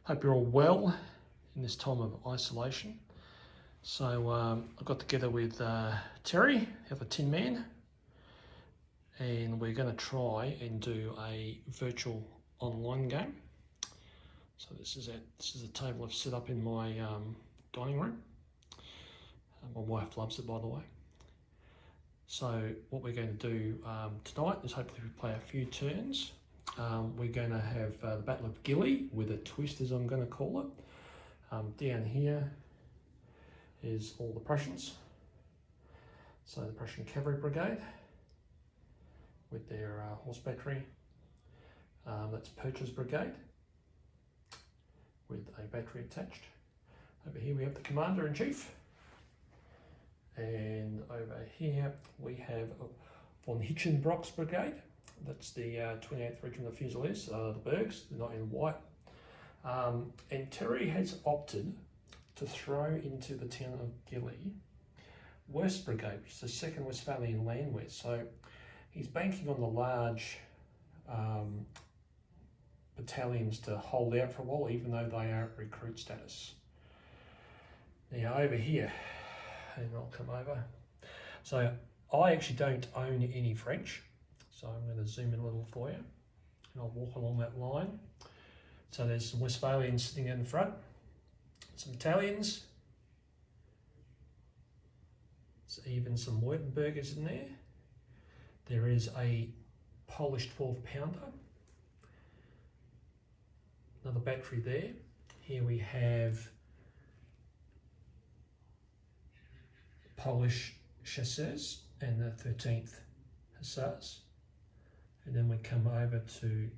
Hope you're all well in this time of isolation. So I got together with Terry, the other Tin Man, and we're going to try and do a virtual online game. So this is a table I've set up in my dining room. My wife loves it, by the way. So what we're going to do tonight is hopefully we play a few turns. We're going to have the Battle of Gilly with a twist, as I'm going to call it. Down here is all the Prussians. So the Prussian Cavalry Brigade with their horse battery. That's Percher's Brigade with a battery attached. Over here we have the Commander-in-Chief. And over here we have von Hitchenbrock's Brigade. That's the 28th Regiment of Fusiliers, the Bergs, they're not in white. And Terry has opted to throw into the town of Gilly West Brigade, which is the 2nd Westphalian Landwehr. So he's banking on the large battalions to hold out for a while, even though they are at recruit status. Now over here, and I'll come over. So I actually don't own any French. So I'm going to zoom in a little for you, and I'll walk along that line. So there's some Westphalians sitting in the front, some Italians, there's even some Württembergers in there. There is a Polish 12-pounder, another battery there. Here we have Polish Chasseurs and the 13th Hussars. And then we come over to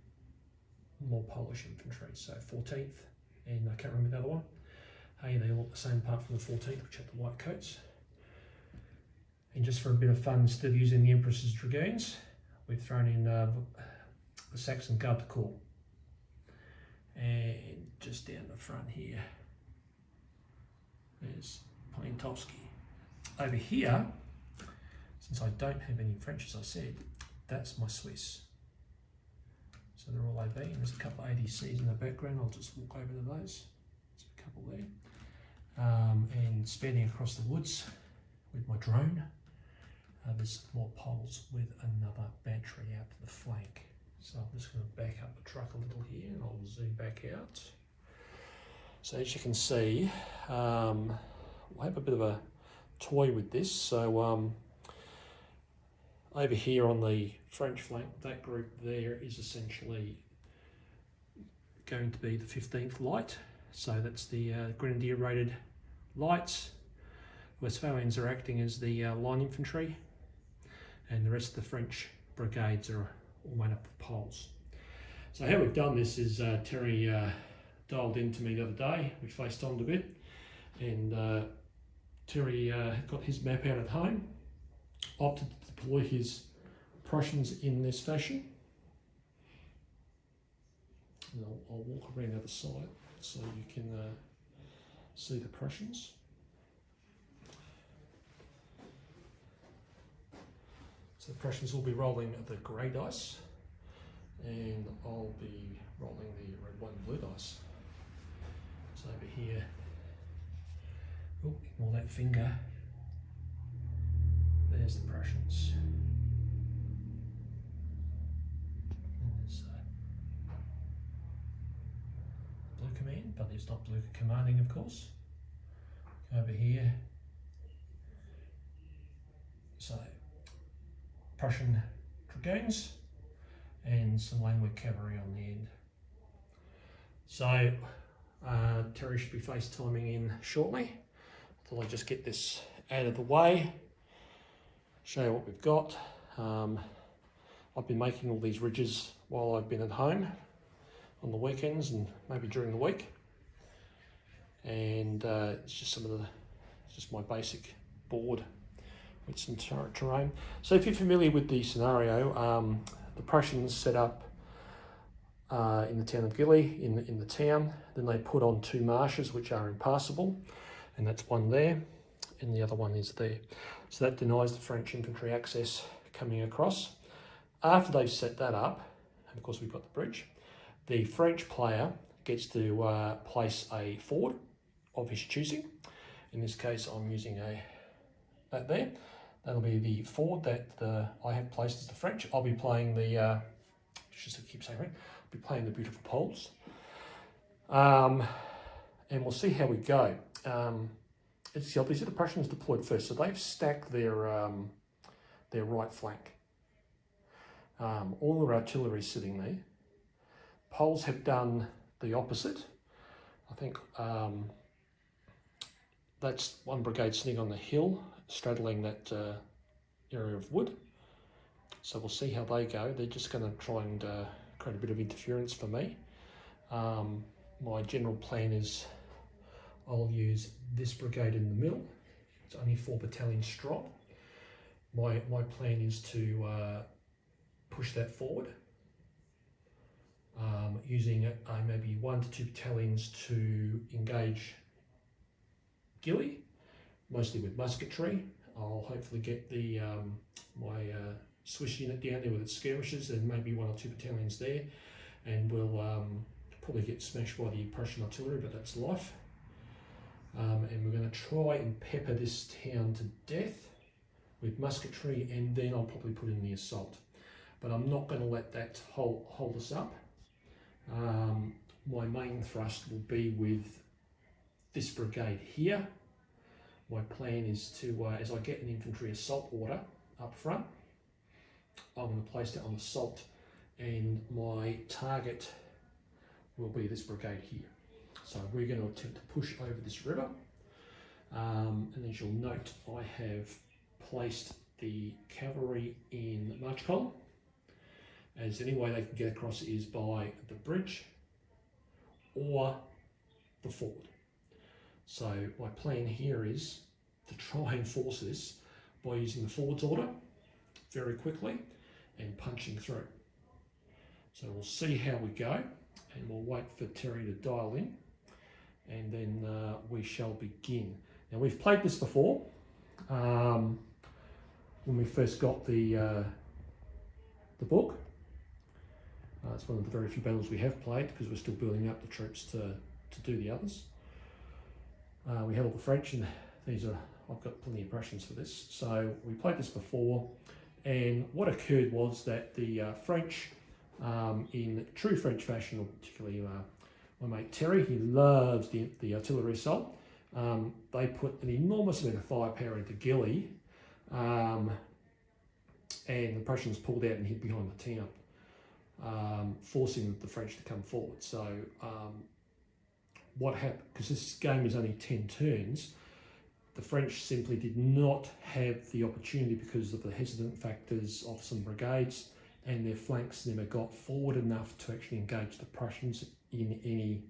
more Polish infantry, so 14th, and I can't remember the other one. Hey, they all look the same apart from the 14th, which have the white coats. And just for a bit of fun, instead of using the Empress's Dragoons, we've thrown in the Saxon Garde Corps. And just down the front here, there's Poniatowski. Over here, since I don't have any French, as I said, that's my Swiss. So they're all AB, and there's a couple of ADCs in the background. I'll just walk over to those. There's a couple there. And spanning across the woods with my drone, there's more Poles with another battery out to the flank. So I'm just going to back up the truck a little here, and I'll zoom back out. So as you can see, we'll have a bit of a toy with this. So over here on the French flank, that group there is essentially going to be the 15th Light. So that's the Grenadier rated lights. Westphalians are acting as the line infantry, and the rest of the French brigades are all made up of Poles. So how we've done this is Terry dialed in to me the other day. We FaceTimed a bit, and Terry got his map out at home, opted to deploy his Prussians in this fashion. And I'll walk around the other side so you can see the Prussians. So the Prussians will be rolling the grey dice, and I'll be rolling the red, white and blue dice. So over here, oh, ignore that finger. There's the Prussians. And there's Blue Command, but there's not Blue Commanding, of course. Over here, so Prussian Dragoons and some Landwehr Cavalry on the end. So Terry should be FaceTiming in shortly. So I'll just get this out of the way, show you what we've got. I've been making all these ridges while I've been at home on the weekends and maybe during the week. And it's just just my basic board with some terrain. So if you're familiar with the scenario, the Prussians set up in the town of Gilly, in the town. Then they put on 2 marshes which are impassable, and that's one there, and the other one is there. So that denies the French infantry access coming across. After they've set that up, and of course we've got the bridge, the French player gets to place a forward of his choosing. In this case, I'm using that there. That'll be the forward that I have placed as the French. I'll be playing the, just to keep saying right, I'll be playing the beautiful Poles. And we'll see how we go. It's obviously the Prussians deployed first, so they've stacked their right flank. All their artillery is sitting there. Poles have done the opposite. I think that's one brigade sitting on the hill, straddling that area of wood. So we'll see how they go. They're just going to try and create a bit of interference for me. My general plan is I'll use this brigade in the middle. It's only 4 battalions strong. My plan is to push that forward, using maybe 1 to 2 battalions to engage Gilly, mostly with musketry. I'll hopefully get the my Swiss unit down there with its skirmishers, and maybe 1 or 2 battalions there, and we'll probably get smashed by the Prussian artillery, but that's life. And we're going to try and pepper this town to death with musketry, and then I'll probably put in the assault. But I'm not going to let that hold us up. My main thrust will be with this brigade here. My plan is to, as I get an infantry assault order up front, I'm going to place that on assault, and my target will be this brigade here. So we're going to attempt to push over this river, and as you'll note, I have placed the cavalry in march column, as the only way they can get across is by the bridge or the ford. So my plan here is to try and force this by using the forwards order very quickly and punching through. So we'll see how we go, and we'll wait for Terry to dial in, and then we shall begin. Now, we've played this before when we first got the book. It's one of the very few battles we have played, because we're still building up the troops to do the others. We had all the French, and I've got plenty of Prussians for this. So we played this before, and what occurred was that the French, in true French fashion, or particularly my mate Terry, he loves the artillery assault. They put an enormous amount of firepower into Gilly, and the Prussians pulled out and hid behind the town, forcing the French to come forward. So what happened, because this game is only 10 turns, the French simply did not have the opportunity because of the hesitant factors of some brigades, and their flanks never got forward enough to actually engage the Prussians in any,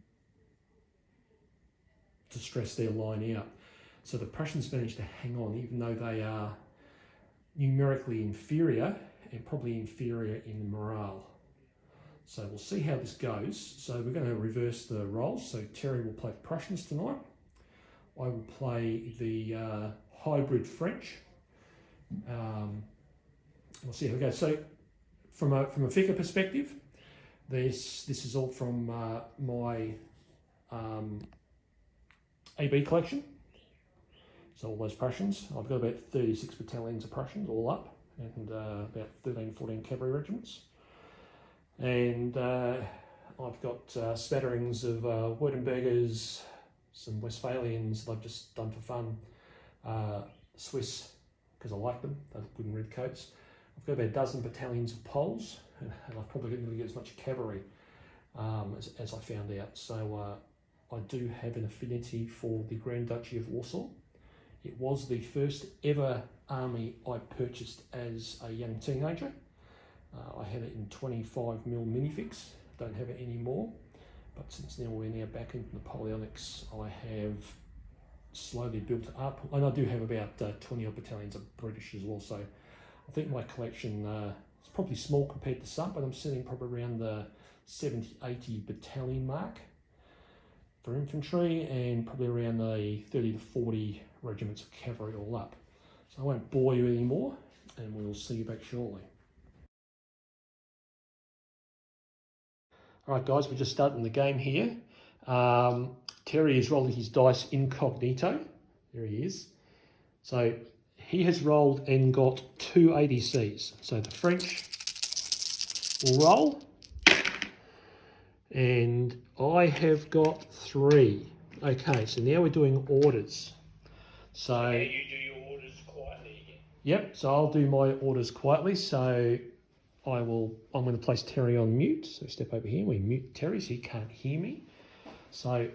to stress their line out. So the Prussians managed to hang on, even though they are numerically inferior and probably inferior in morale. So we'll see how this goes. So we're going to reverse the roles. So Terry will play the Prussians tonight. I will play the hybrid French. We'll see how it goes. So from a figure perspective, this is all from my AB collection. So all those Prussians. I've got about 36 battalions of Prussians all up, and about 13, 14 cavalry regiments. And I've got spatterings of Württembergers, some Westphalians that I've just done for fun, Swiss, because I like them, those good in red coats. I've got about a dozen battalions of Poles, and I've probably didn't really get as much cavalry as I found out. So I do have an affinity for the Grand Duchy of Warsaw. It was the first ever army I purchased as a young teenager. I had it in 25mm minifix, don't have it anymore, but since now we're now back into Napoleonics, I have slowly built it up, and I do have about 20 odd battalions of British as well, so I think my collection is probably small compared to some, but I'm sitting probably around the 70-80 battalion mark for infantry, and probably around the 30 to 40 regiments of cavalry all up. So I won't bore you anymore, and we'll see you back shortly. Alright guys, we're just starting the game here. Terry is rolling his dice incognito. There he is. So he has rolled and got 2 ADCs. So the French will roll. And I have got 3. Okay, so now we're doing orders. So Yeah, you do your orders quietly again. Yep, so I'll do my orders quietly. So I'm going to place Terry on mute. So step over here, we mute Terry so he can't hear me. So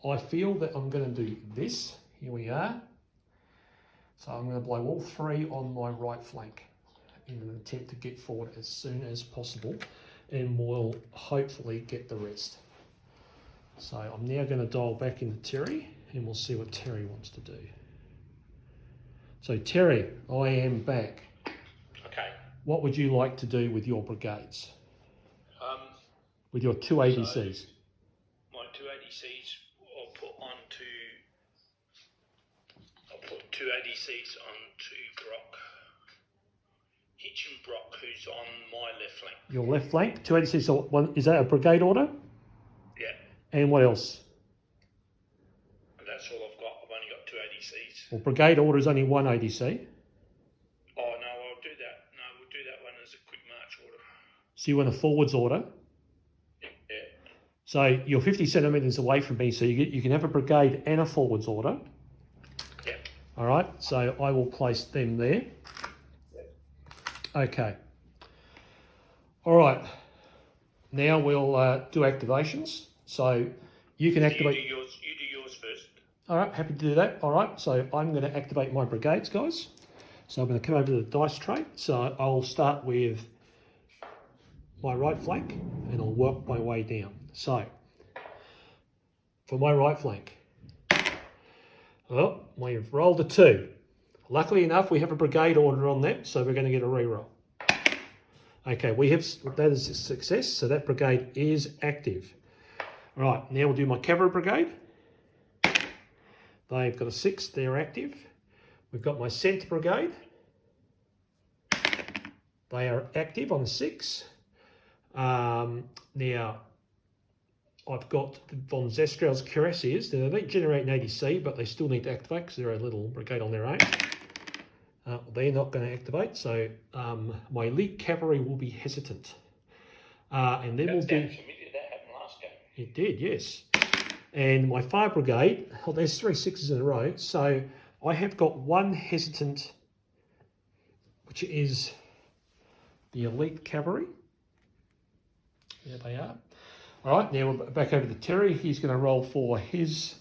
I feel that I'm going to do this. Here we are. So I'm going to blow all 3 on my right flank in an attempt to get forward as soon as possible, and we'll hopefully get the rest. So I'm now going to dial back into Terry, and we'll see what Terry wants to do. So Terry, I am back. Okay. What would you like to do with your brigades? With your 2 ADCs? So my 2 ADCs, I'll put 2 ADCs onto Brock. Hitchin Brock, who's on my left flank. Your left flank, 2 ADCs. So is that a brigade order? Yeah. And what else? And that's all I've got. I've only got 2 ADCs. Well, brigade order is only 1 ADC. Oh, no, I'll do that. No, we'll do that one as a quick march order. So you want a forwards order? Yeah. So you're 50 centimetres away from me, so you can have a brigade and a forwards order. Yeah. All right, so I will place them there. Okay. All right. Now we'll do activations. So you can activate. You do yours first. All right, happy to do that. All right, so I'm going to activate my brigades, guys. So I'm going to come over to the dice tray. So I'll start with my right flank and I'll work my way down. So for my right flank, well, we've rolled a 2. Luckily enough, we have a brigade order on that, so we're going to get a reroll. Okay, that is a success, so that brigade is active. All right, now we'll do my cavalry brigade. They've got a 6, they're active. We've got my centre brigade. They are active on a 6. Now, I've got the von Zestrel's cuirassiers. Now, they don't generate an ADC, but they still need to activate because they're a little brigade on their own. They're not going to activate, so my elite cavalry will be hesitant. And then we'll do... That happened last game. It did, yes. And my fire brigade, oh, there's 3 6s in a row, so I have got 1 hesitant, which is the elite cavalry. There they are. All right, now we're back over to Terry. He's going to roll for his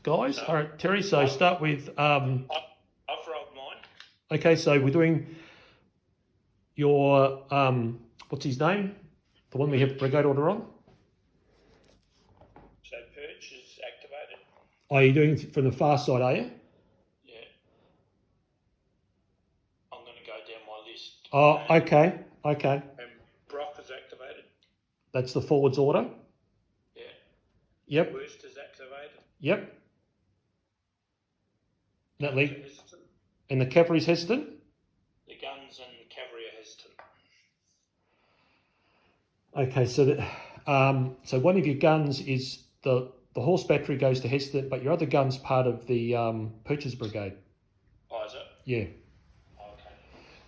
guys. All right, Terry, so start with... I've rolled mine. Okay, so we're doing your, what's his name? The one we have brigade order on? So Perch is activated. Are you doing from the far side, are you? Yeah. I'm going to go down my list. Oh, okay, okay. And Brock is activated. That's the forwards order? Yeah. Yep. Worst is activated. Yep. That lead. Hesitant. And the cavalry's hesitant? The guns and cavalry are hesitant. Okay, so that so one of your guns is the horse battery goes to hesitant, but your other gun's part of the purchase brigade. Oh, is it? Yeah. Oh, okay.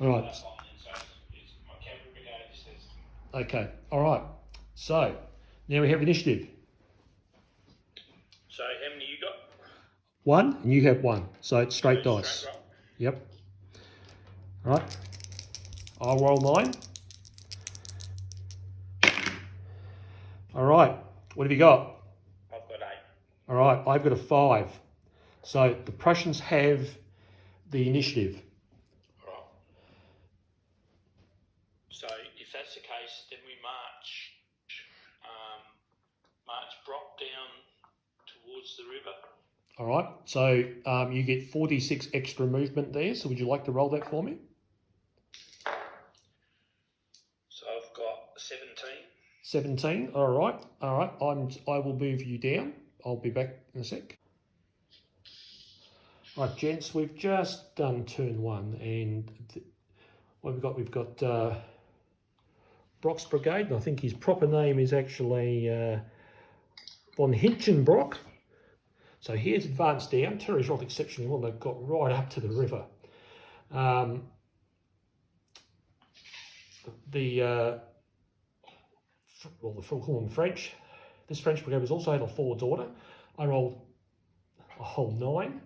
All right. That's fine then. So it's my cavalry brigade is hesitant. Okay. All right. So now we have initiative. So how many you got? 1, and you have 1. So it's straight dice. Straight roll. Yep. All right. I'll roll mine. All right. What have you got? I've got 8. All right. I've got a 5. So the Prussians have the initiative. Right. So if that's the case, then we march Brock down towards the river. All right. So you get 46 extra movement there. So would you like to roll that for me? So I've got 17. 17. All right. All right. I will move you down. I'll be back in a sec. Right, gents, we've just done turn 1, and what we've got? We've got Brock's brigade, and I think his proper name is actually von Hinchenbrock. So here's advanced down. Terry's rolled exceptionally well. They've got right up to the river. The Falcon French. This French brigade was also had a forwards order. I rolled a whole 9.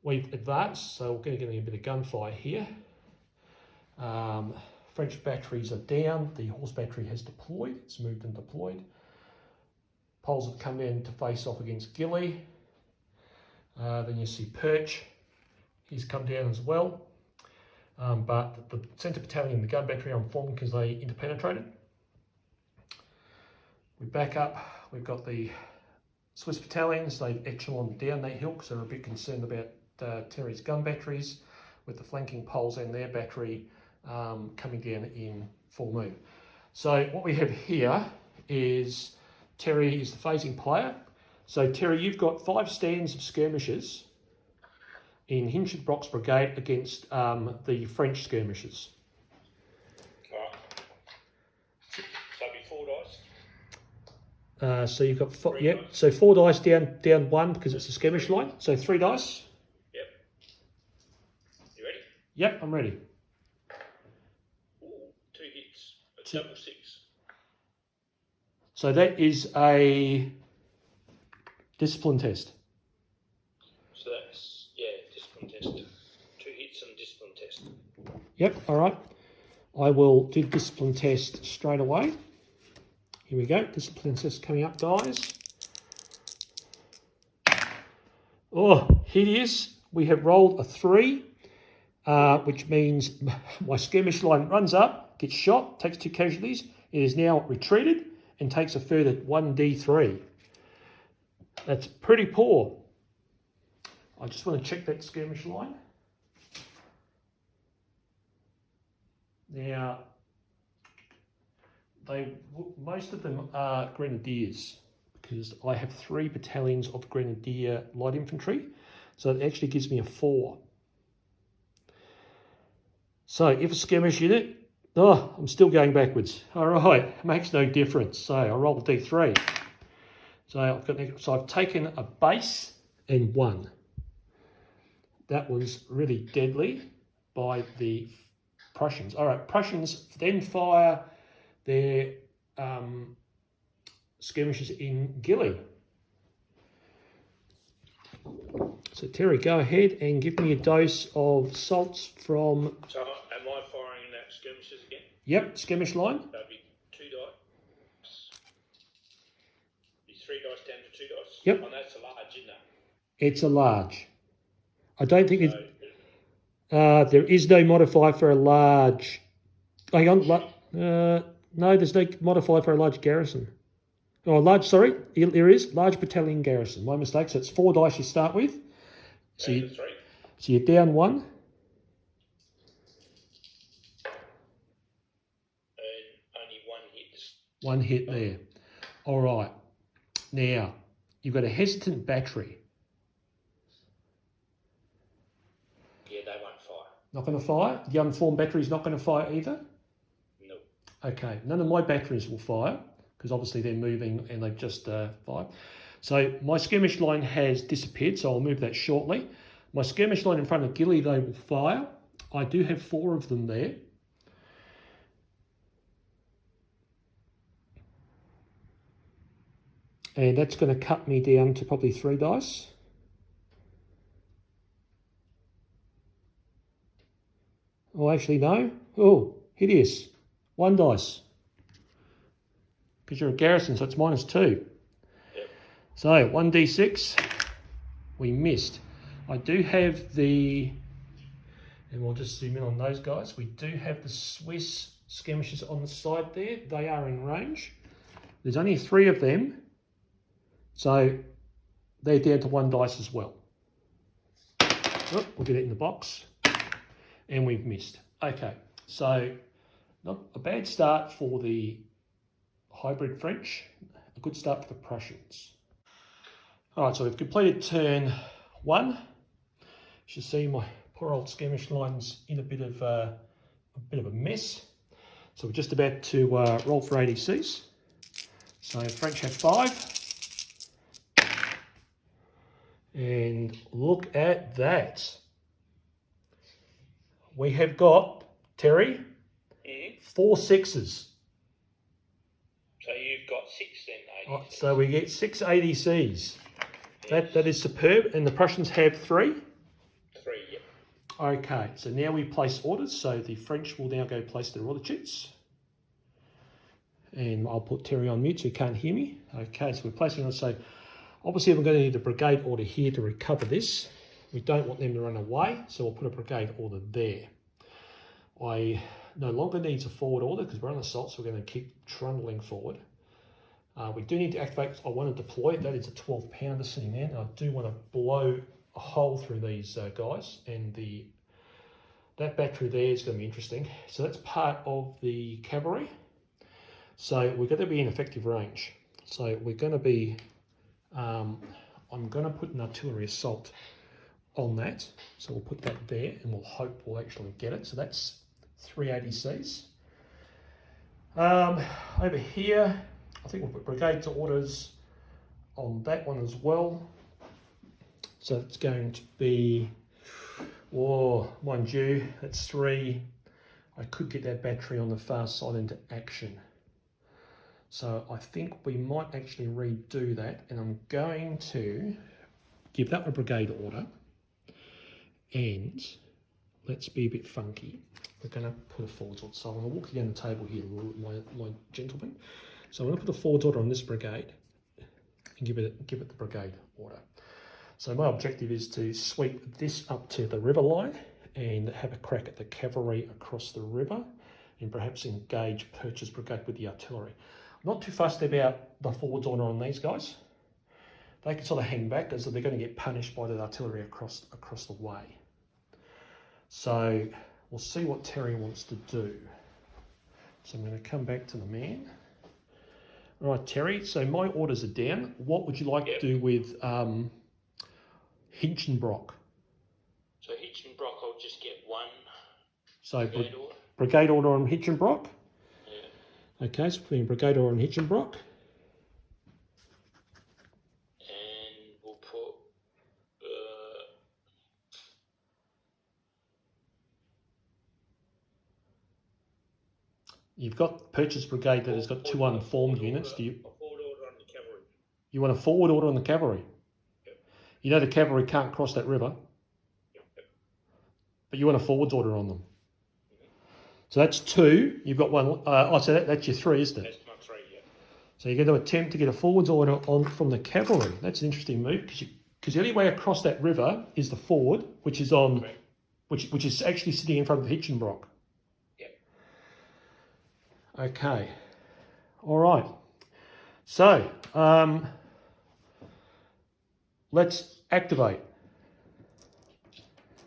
We've advanced, so we're going to get a bit of gunfire here. French batteries are down. The horse battery has deployed. It's moved and deployed. Poles have come in to face off against Gilly. Then you see Perch. He's come down as well. But the centre battalion and the gun battery are informed because they interpenetrated. We back up. We've got the Swiss battalions. They've echeloned down that hill because they're a bit concerned about Terry's gun batteries, with the flanking poles and their battery coming down in full move. So what we have here is Terry is the phasing player. So Terry, you've got 5 stands of skirmishers in Hinchenbrock's brigade against the French skirmishers. Right. So it'd be 4 dice. So you've got 4 dice. 4 dice down 1 because it's a skirmish line. So 3 dice. Yep. You ready? Yep, I'm ready. Ooh, 2 hits. A double 6. So that is a discipline test. So that's, discipline test. 2 hits and discipline test. Yep, all right. I will do discipline test straight away. Here we go. Discipline test coming up, guys. Oh, hideous. We have rolled a 3, which means my skirmish line runs up, gets shot, takes 2 casualties. It is now retreated and takes a further 1d3. That's pretty poor. I just want to check that skirmish line. Now, most of them are grenadiers because I have 3 battalions of grenadier light infantry. So it actually gives me a 4. So if a skirmish unit, I'm still going backwards. All right, makes no difference. So I roll a d3. So I've taken a base and 1. That was really deadly by the Prussians. All right, Prussians then fire their skirmishers in Gilly. So Terry, go ahead and give me a dose of salts from... So am I firing that skirmishes again? Yep, skirmish line. That'd be 2 dice. Be 3 dice down to 2 dice? Yep. Oh, that's a large, isn't it? It's a large. I don't think there is no modifier for a large... Hang on. No, there's no modifier for a large garrison. Oh, there is. Large battalion garrison. My mistake. So it's 4 dice you start with. So you're down 1. And only 1 hit. 1 hit there. All right. Now, you've got a hesitant battery. Yeah, they won't fire. Not going to fire? The unformed battery's not going to fire either? No. Okay. None of my batteries will fire because obviously they're moving and they've just fired. So my skirmish line has disappeared, so I'll move that shortly. My skirmish line in front of Gilly, they will fire. I do have 4 of them there. And that's going to cut me down to probably 3 dice. Oh, actually, no. Oh, hideous. 1 dice. Because you're a garrison, so it's -2. Yep. So 1d6, we missed. I do have the, and we'll just zoom in on those guys. We do have the Swiss skirmishers on the side there. They are in range. There's only 3 of them. So they're down to 1 dice as well. Oh, we'll get it in the box. And we've missed. Okay, so not a bad start for the hybrid French. A good start for the Prussians. All right, so we've completed turn 1. You should see my poor old skirmish line's in a bit of a mess. So we're just about to roll for ADCs. So French have 5. And look at that. We have got, Terry, 4 6s. So you've got 6 then, ADCs. So we get 6 ADCs. That is superb. And the Prussians have 3? 3, yep. Okay, so now we place orders. So the French will now go place their order sheets. And I'll put Terry on mute so you can't hear me. Okay, so we're placing orders. So obviously we're going to need a brigade order here to recover this. We don't want them to run away, so we'll put a brigade order there. I no longer need a forward order because we're on assault, so we're going to keep trundling forward. We do need to activate, I want to deploy it. That is a 12-pounder sitting there. And I do want to blow a hole through these guys, and that battery there is going to be interesting. So that's part of the cavalry. So we're going to be in effective range. So we're going to be, I'm going to put an artillery assault on that. So we'll put that there and we'll hope we'll actually get it. So that's 3 ADCs. Over here, I think we'll put brigade to orders on that one as well. So it's going to be, oh, mind you, that's 3. I could get that battery on the far side into action. So I think we might actually redo that, and I'm going to give that a brigade order, and let's be a bit funky. We're going to put a forwards order. So I'm going to walk you down the table here, my gentlemen. So I'm going to put a forwards order on this brigade and give it the brigade order. So my objective is to sweep this up to the river line and have a crack at the cavalry across the river, and perhaps engage Purchase Brigade with the artillery. I'm not too fussed about the forwards order on these guys. They can sort of hang back as they're going to get punished by the artillery across the way. So we'll see what Terry wants to do. So I'm going to come back to the man. All right, Terry, so my orders are down. What would you like to do with Hinchinbrock? So Hinchinbrock, I'll just get 1 So brigade order. Brigade order on Hinchinbrock. Yeah. Okay, so putting brigade order on Hinchinbrock. And we'll put You've got Purchase Brigade that has got 2 unformed units. Do you? A forward order on the cavalry. You want a forward order on the cavalry? Yep. You know the cavalry can't cross that river, Yep. but you want a forwards order on them. So that's 2. You've got 1. So that's your 3, isn't it? That's my 3, yeah. So you're going to attempt to get a forwards order on from the cavalry. That's an interesting move because the only way across that river is the ford, which is on, Correct. which is actually sitting in front of the Hinchinbrock. Yep. Okay. All right. So let's activate.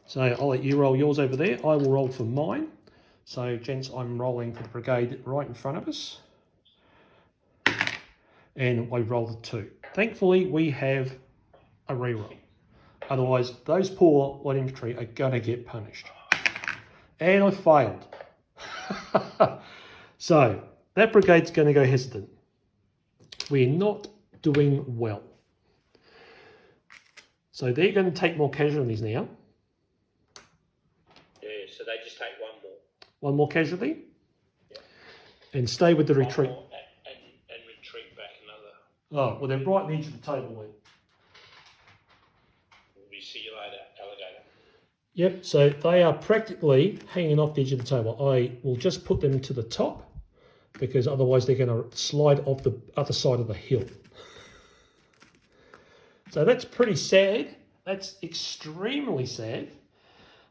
So I'll let you roll yours over there. I will roll for mine. So, gents, I'm rolling for the brigade right in front of us. And I rolled a 2. Thankfully, we have a reroll. Otherwise, those poor light infantry are going to get punished. And I failed. So, that brigade's going to go hesitant. We're not doing well. So, they're going to take more casualties now. Yeah, so they just take 1 more. 1 more casualty. Yeah. And stay with the 1 retreat. more and retreat back another. Oh, well, they're right on the edge of the table then. We'll see you later, alligator. Yep, so they are practically hanging off the edge of the table. I will just put them to the top because otherwise they're going to slide off the other side of the hill. So that's pretty sad. That's extremely sad.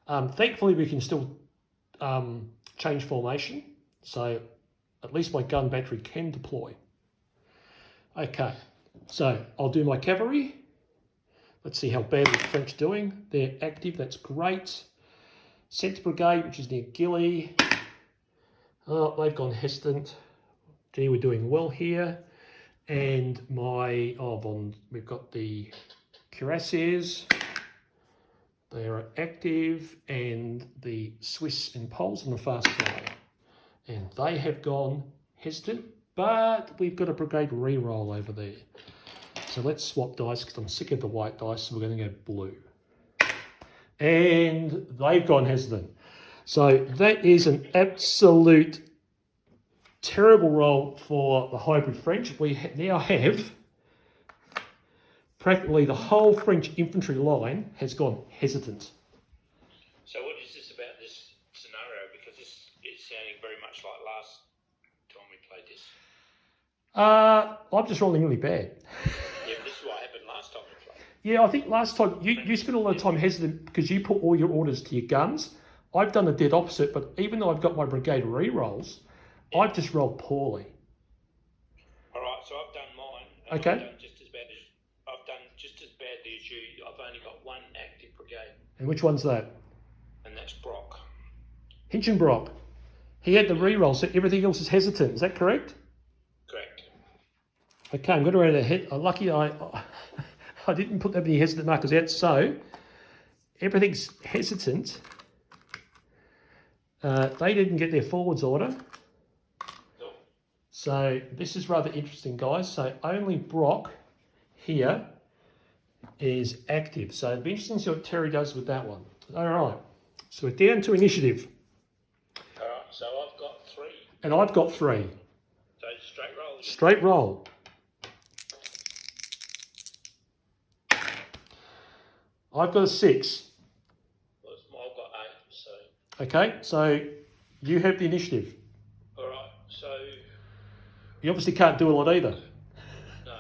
Thankfully, we can still change formation. So at least my gun battery can deploy. Okay, so I'll do my cavalry. Let's see how badly the French are doing. They're active, that's great. Centre Brigade, which is near Gilly. Oh, they've gone hesitant. Gee, we're doing well here. And my, we've got the cuirassiers. They are active, and the Swiss and Poles on the fast fly. And they have gone hesitant, but we've got a brigade re-roll over there. so let's swap dice because I'm sick of the white dice, so we're going to go blue. And they've gone hesitant. So that is an absolute terrible roll for the hybrid French. We now have practically the whole French infantry line has gone hesitant. So what is this about this scenario? Because this is sounding very much like last time we played this. I'm just rolling really bad. Yeah, this is what happened last time we played. Yeah, I think last time you spent a lot of time hesitant because you put all your orders to your guns. I've done the dead opposite, but even though I've got my brigade re-rolls, I've just rolled poorly. All right, so I've done mine. And Okay. I've done just as badly as you. I've only got one active brigade, And which one's that? and that's Brock. Hinchinbrock. He had the re-roll, so everything else is hesitant. Is that correct? Correct. Okay, I'm going to round ahead. Lucky I didn't put that many hesitant markers out, so everything's hesitant. They didn't get their forwards order. No. So this is rather interesting, guys. So only Brock here is active. So it'll be interesting to see what Terry does with that one. All right. So we're down to initiative. All right, so I've got 3. And I've got 3. So straight roll. Straight roll. I've got a 6. Well, I've got 8. So Okay, so you have the initiative. all right, so You obviously can't do a lot either. no.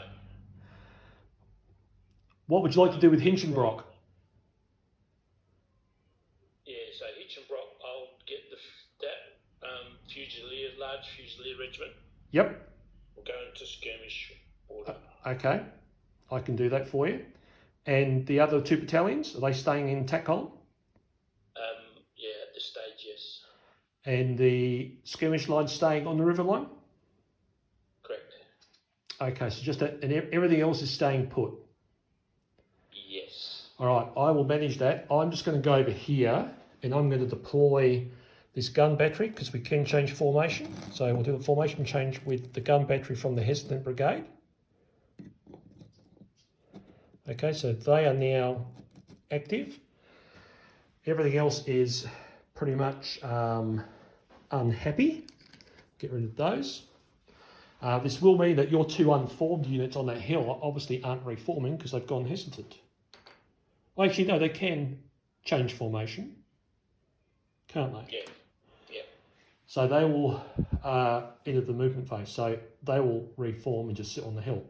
What would you like to do with Hinchinbrock? Yeah, so Hinchinbrock, I'll get that Fusilier, large Fusilier regiment. Yep. We'll go into skirmish order. Okay, I can do that for you. And the other 2 battalions, are they staying in tack column? Yeah, at this stage, yes. And the skirmish line staying on the river line? Correct. Okay, so just that, and everything else is staying put. Yes. All right, I will manage that. I'm just going to go over here and I'm going to deploy this gun battery because we can change formation. So we'll do a formation change with the gun battery from the hesitant brigade. Okay, so they are now active. Everything else is pretty much unhappy. Get rid of those. This will mean that your 2 unformed units on that hill obviously aren't reforming because they've gone hesitant. Well, actually, no, they can change formation, can't they? Yeah. Yeah. So they will enter the movement phase. So they will reform and just sit on the hill.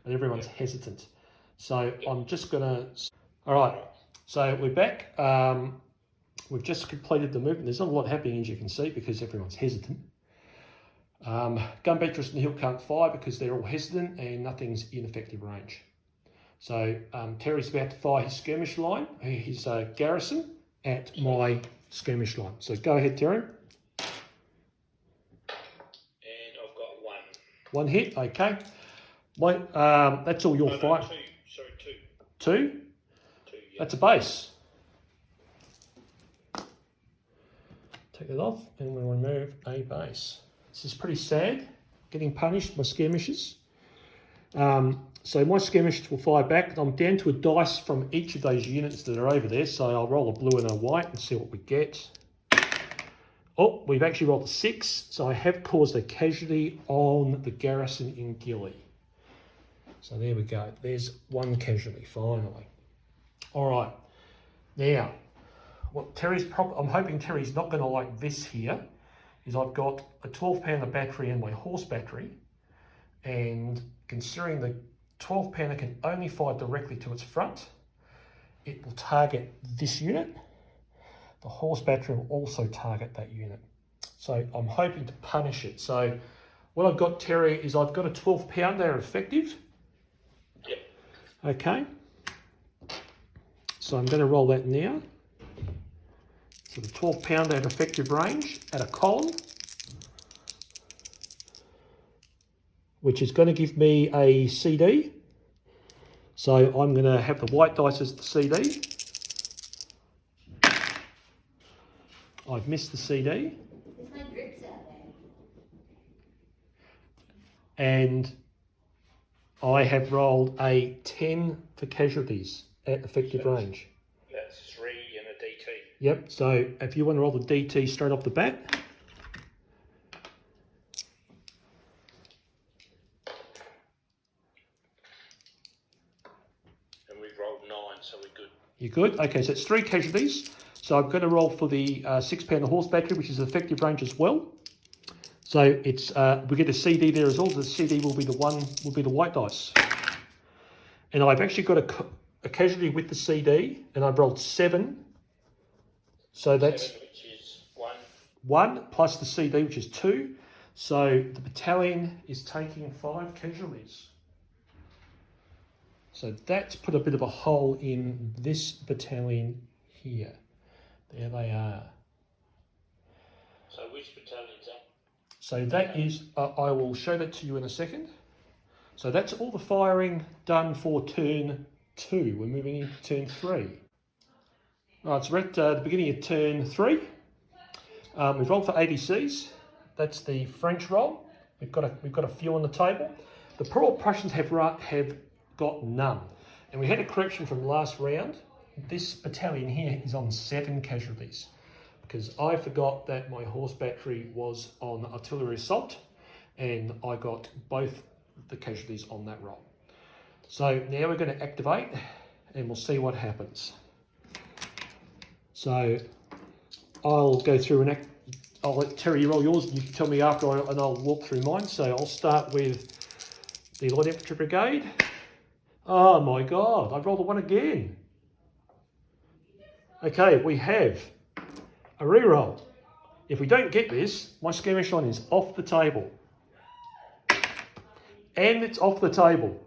But everyone's hesitant. So I'm just going to... All right, so we're back. We've just completed the movement. There's not a lot happening, as you can see, because everyone's hesitant. Gun batteries on the hill can't fire because they're all hesitant and nothing's in effective range. So Terry's about to fire his skirmish line, his garrison, at my skirmish line. So go ahead, Terry. And I've got 1. 1 hit, okay. That's all your fire. 2. Sorry, 2? 2, yeah. That's a base. Take it off and we'll remove a base. This is pretty sad, getting punished by skirmishes. So my skirmishes will fire back. I'm down to a dice from each of those units that are over there. So I'll roll a blue and a white and see what we get. Oh, we've actually rolled a 6. So I have caused a casualty on the garrison in Gilly. So there we go. There's 1 casualty, finally. All right. Now, what I'm hoping Terry's not going to like this here, is I've got a 12-pounder battery and my horse battery. And considering the 12-pounder can only fire directly to its front, it will target this unit. The horse battery will also target that unit. So I'm hoping to punish it. So what I've got, Terry, is I've got a 12-pounder effective. Yep. Okay. So I'm going to roll that now. So the 12-pounder at effective range at a column, which is going to give me a CD. So I'm going to have the white dice as the CD. I've missed the CD. There's no drips out there. And I have rolled a 10 for casualties at effective range. That's 3 and a DT. Yep, so if you want to roll the DT straight off the bat. And we've rolled 9, so we're good. You're good? Okay, so it's 3 casualties. So I'm going to roll for the 6-pounder horse battery, which is effective range as well. So it's we get a CD there as well. The CD will be the white dice. And I've actually got a casualty with the CD, and I've rolled 7. So that's 7, which is 1. 1 plus the CD, which is 2. So the battalion is taking 5 casualties. So that's put a bit of a hole in this battalion here. There they are. So which battalion's up? So that is, I will show that to you in a second. So that's all the firing done for turn 2. We're moving into turn 3. All right, so we're at the beginning of turn 3. We've rolled for ADCs. That's the French roll. We've got a few on the table. The poor Prussians have got none. And we had a correction from last round. This battalion here is on 7 casualties because I forgot that my horse battery was on artillery assault and I got both the casualties on that roll. So now we're going to activate and we'll see what happens. So I'll go through and I'll let Terry roll yours. You can tell me after and I'll walk through mine. So I'll start with the Light Infantry Brigade. Oh my God, I've rolled a 1 again. Okay, we have a reroll. If we don't get this, my skirmish line is off the table. And it's off the table.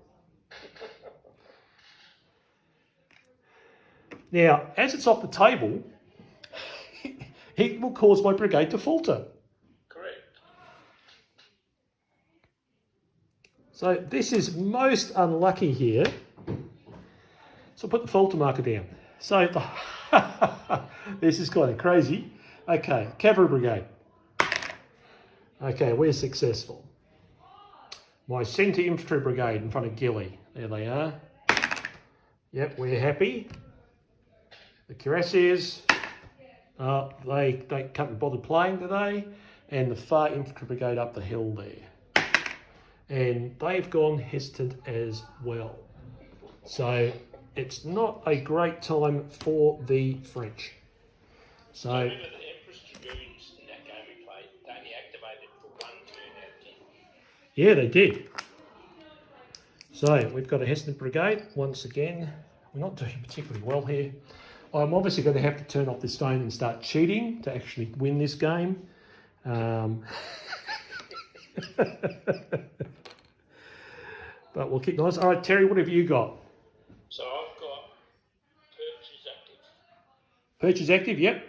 Now, as it's off the table, it will cause my brigade to falter. Correct. So this is most unlucky here. So I'll put the falter marker down. So this is kind of crazy. Okay, cavalry brigade. Okay, we're successful. My centre infantry brigade in front of Gilly. There they are. Yep, we're happy. The cuirassiers, they can't bother playing today. And the far infantry brigade up the hill there. And they've gone hesitant as well. So it's not a great time for the French. So Remember the Empress Dragoons in that game we played, they only activated for 1 turn out of 10. yeah, they did. So we've got a hesitant brigade once again. We're not doing particularly well here. I'm obviously going to have to turn off this phone and start cheating to actually win this game. But we'll keep nice. All right, Terry, what have you got? So I've got Perch is active, Perch is active, yep.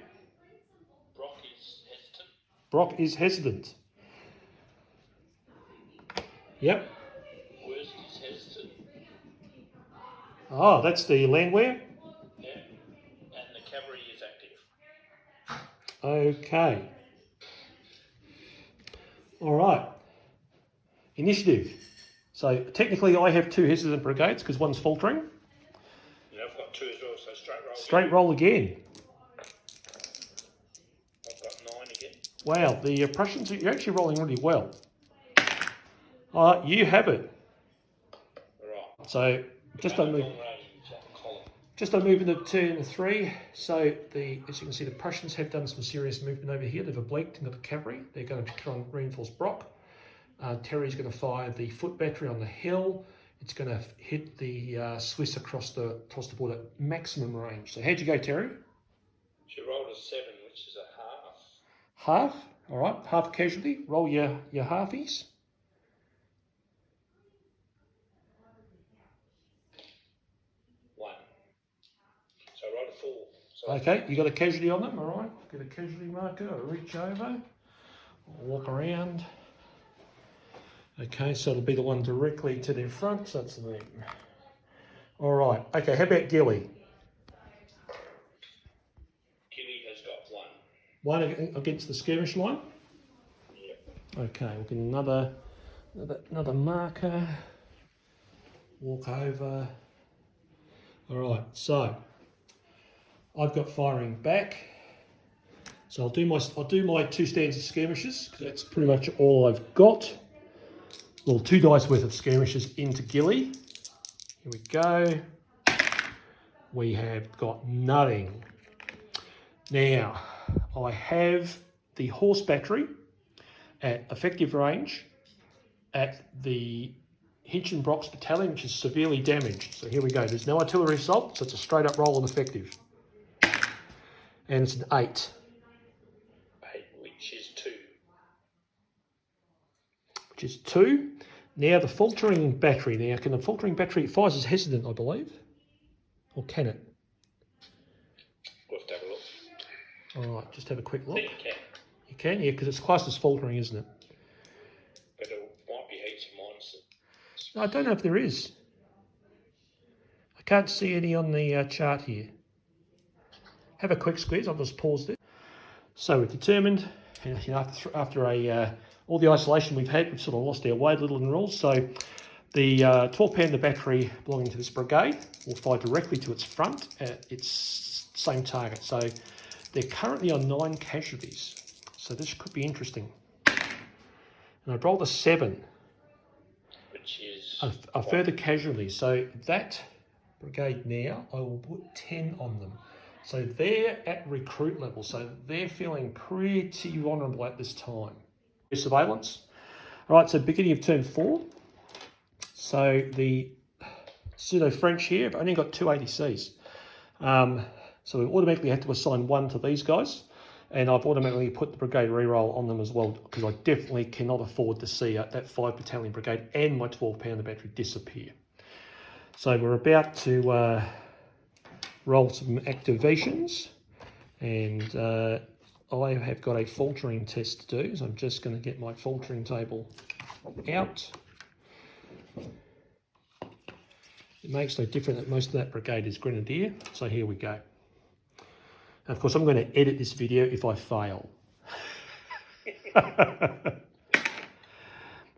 Brock is hesitant, Brock is hesitant. Yep. Wurst is hesitant, Oh, that's the landwehr. yeah, and the cavalry is active. Okay. All right. Initiative. So technically I have 2 hesitant brigades because one's faltering. Yeah, I've got 2 as well, so straight roll. Straight roll again. I've got 9 again. Wow, the Prussians, you're actually rolling really well. You have it. Right. So just don't move. Long range column. Just on moving to turn 3. So as you can see, the Prussians have done some serious movement over here. They've obliqued into the cavalry. They're going to try and reinforce Brock. Terry's going to fire the foot battery on the hill. It's going to hit the Swiss across the board at maximum range. So how'd you go, Terry? She rolled a 7, which is a half. Half. All right, half casualty. Roll your halfies. 1. So I rolled a 4. So Okay, you got a casualty on them, all right. Get a casualty marker, I'll reach over, walk around. Okay, so it'll be the one directly to their front, so that's them. All right, okay, how about Gilly? Gilly has got 1. One against the skirmish line? Yep. Okay, we'll get another marker. walk over. All right, so I've got firing back. So I'll do my 2 stands of skirmishes because that's pretty much all I've got. Well, 2 dice worth of skirmishes into ghillie. Here we go. We have got nothing. Now, I have the horse battery at effective range at the Hinchinbrox battalion, which is severely damaged. So here we go. There's no artillery assault, so it's a straight up roll on effective. And it's an 8. Which is 2. Which is 2. Now the faltering battery. Now, can the faltering battery, it fires as hesitant, I believe? Or can it? We'll have to have a look. All right, just have a quick I look. think you can, You can, yeah, because it's classed as faltering, isn't it? but it might be heaps and minuses. No, I don't know if there is. I can't see any on the chart here. Have a quick squeeze. I've just paused it. So we've determined, and you know, after all the isolation we've had, we've sort of lost our way a little in rules. So the 12-pounder battery belonging to this brigade will fire directly to its front at its same target. So they're currently on 9 casualties. So this could be interesting. And I've rolled a 7. Which is A further casualty. So that brigade now, I will put 10 on them. So they're at recruit level. So they're feeling pretty vulnerable at this time. Surveillance. All right, so beginning of turn 4. So the pseudo-French here have only got 2 ADCs. So we automatically had to assign 1 to these guys. And I've automatically put the brigade reroll on them as well, because I definitely cannot afford to see that 5 battalion brigade and my 12-pounder battery disappear. So we're about to roll some activations, and I have got a faltering test to do, so I'm just going to get my faltering table out. It makes no difference that most of that brigade is grenadier, so here we go. And of course, I'm going to edit this video if I fail.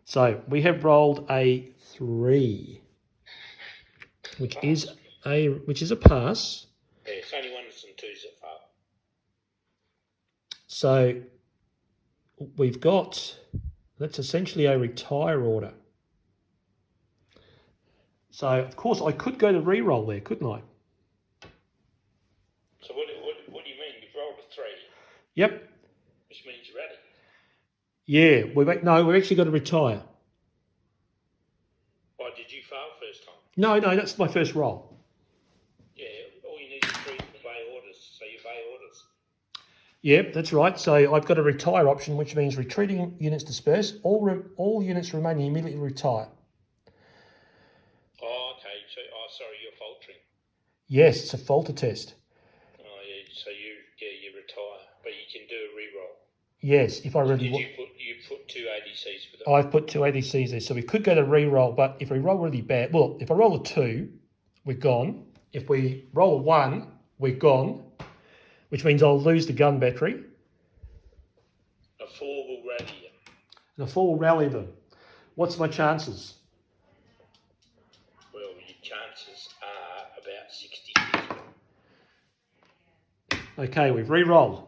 So we have rolled a 3, which is a pass. Yeah, it's only 1s and 2s that fail. So we've got, that's essentially a retire order. So of course I could go to re-roll there, couldn't I? So what do you mean? You've rolled a 3, Yep. which means you're ready. Yeah, we've actually got to retire. Why did you fail first time? No, that's my first roll. Yeah, all you need is 3 to obey orders, so you obey orders. Yep, that's right. So I've got a retire option, which means retreating units disperse. All units remaining immediately retire. Oh, okay. So, sorry, you're faltering. Yes, it's a falter test. Oh, yeah. So you retire, but you can do a re-roll. Yes, if I really Did want. you put 2 ADCs with it? I've put 2 ADCs there, so we could go to re-roll, but if we roll really bad, well, if I roll a 2, we're gone. If we roll a 1, we're gone, which means I'll lose the gun battery. A 4 will rally you. And a 4 will rally them. What's my chances? Well, your chances are about 60. Okay, we've re-rolled.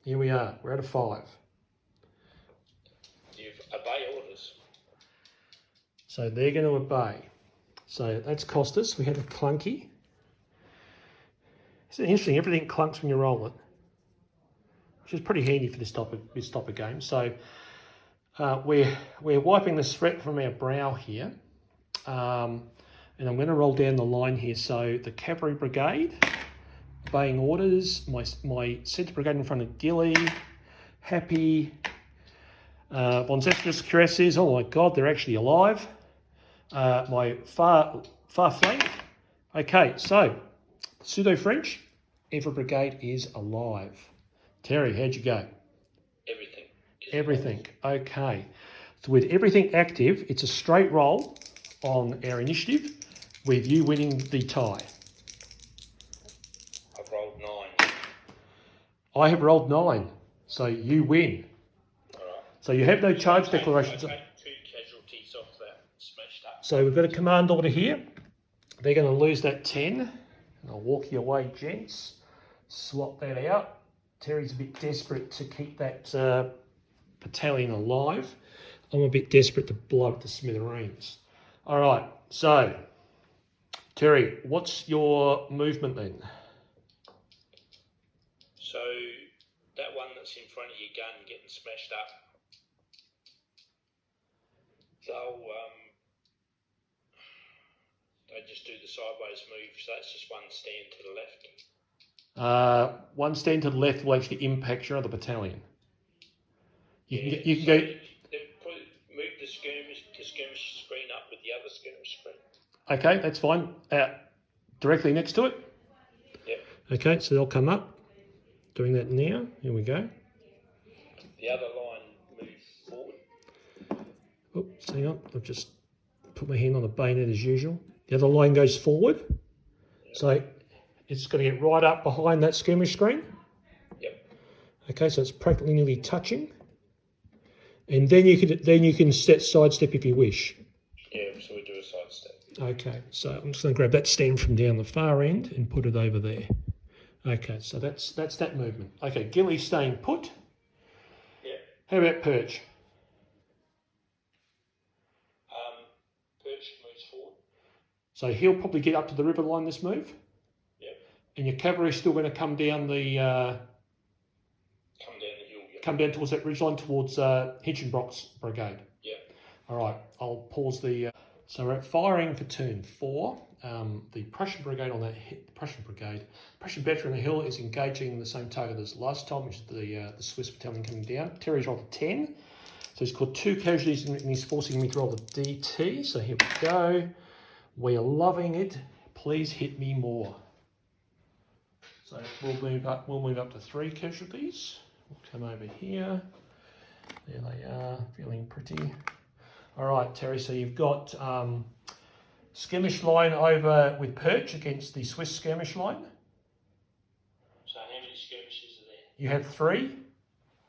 Here we are, we're at a 5. You've obey orders. So they're going to obey. So that's cost us. We had a clunky. It's interesting, everything clunks when you roll it, which is pretty handy for this type of game. So we're wiping the sweat from our brow here. And I'm going to roll down the line here. So the cavalry brigade, obeying orders, my centre brigade in front of ghillie, happy. Bonzestrous cuirasses, oh my God, they're actually alive. My far flank. Okay, so pseudo-French, every brigade is alive. Terry, how'd you go? Everything. Everything, okay. So with everything active, it's a straight roll on our initiative with you winning the tie. I've rolled 9. I have rolled 9, so you win. All right. So you have no charge declarations. I take 2 casualties off that. So we've got a command order here. They're going to lose that 10. And I'll walk you away, gents. Swap that out. Terry's a bit desperate to keep that battalion alive. I'm a bit desperate to blow up the smithereens. All right, so Terry, what's your movement then? So that one that's in front of your gun getting smashed up. They just do the sideways move, so that's just one stand to the left. One stand to the left will actually impact your other battalion. You can so go. Move the skirmish screen up with the other skirmish screen. Okay, that's fine. Directly next to it. Yep. Okay, so they'll come up. Doing that now. Here we go. The other line moves forward. Oops, hang on. I've just put my hand on the bayonet as usual. The other line goes forward. Yep. So it's going to get right up behind that skirmish screen. Yep. Okay, so it's practically nearly touching. And then you can sidestep if you wish. Yeah, so we do a sidestep. Okay, so I'm just going to grab that stand from down the far end and put it over there. Okay, so that's that movement. Okay, Gilly's staying put. Yeah. How about Perch? Perch moves forward. So he'll probably get up to the river line this move. Yep. And your cavalry's still going to come down the come down the hill. Yep. come down towards that ridgeline towards Hitchenbrock's brigade. Yeah. All right, I'll pause the. So we're at firing for turn 4. The Prussian brigade on that Prussian battery on the hill is engaging the same target as last time, which is the Swiss battalion coming down. Terry's rolled a 10, so he's got 2 casualties and he's forcing me to roll the DT. So here we go. We're loving it. Please hit me more. So we'll move up. We'll move up to 3 casualties. We'll come over here. There they are, feeling pretty. All right, Terry. So you've got. Skirmish line over with Perch against the Swiss skirmish line. So how many skirmishes are there? You have 3.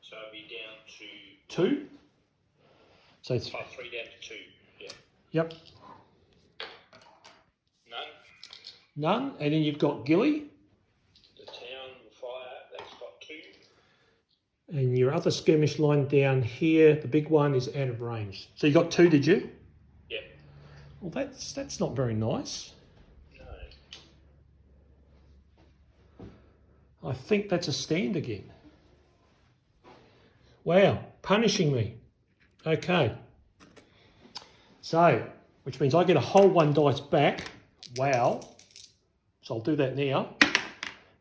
So it'll be down to 2. So it's 3 down to 2. Yeah. Yep. None. None. And then you've got Gilly. The town fire, that's got 2. And your other skirmish line down here, the big one, is out of range. So you got 2, did you? Yeah. Well, that's not very nice. No. I think that's a stand again. Wow, punishing me. Okay. So, which means I get a whole 1 dice back. Wow. So I'll do that now.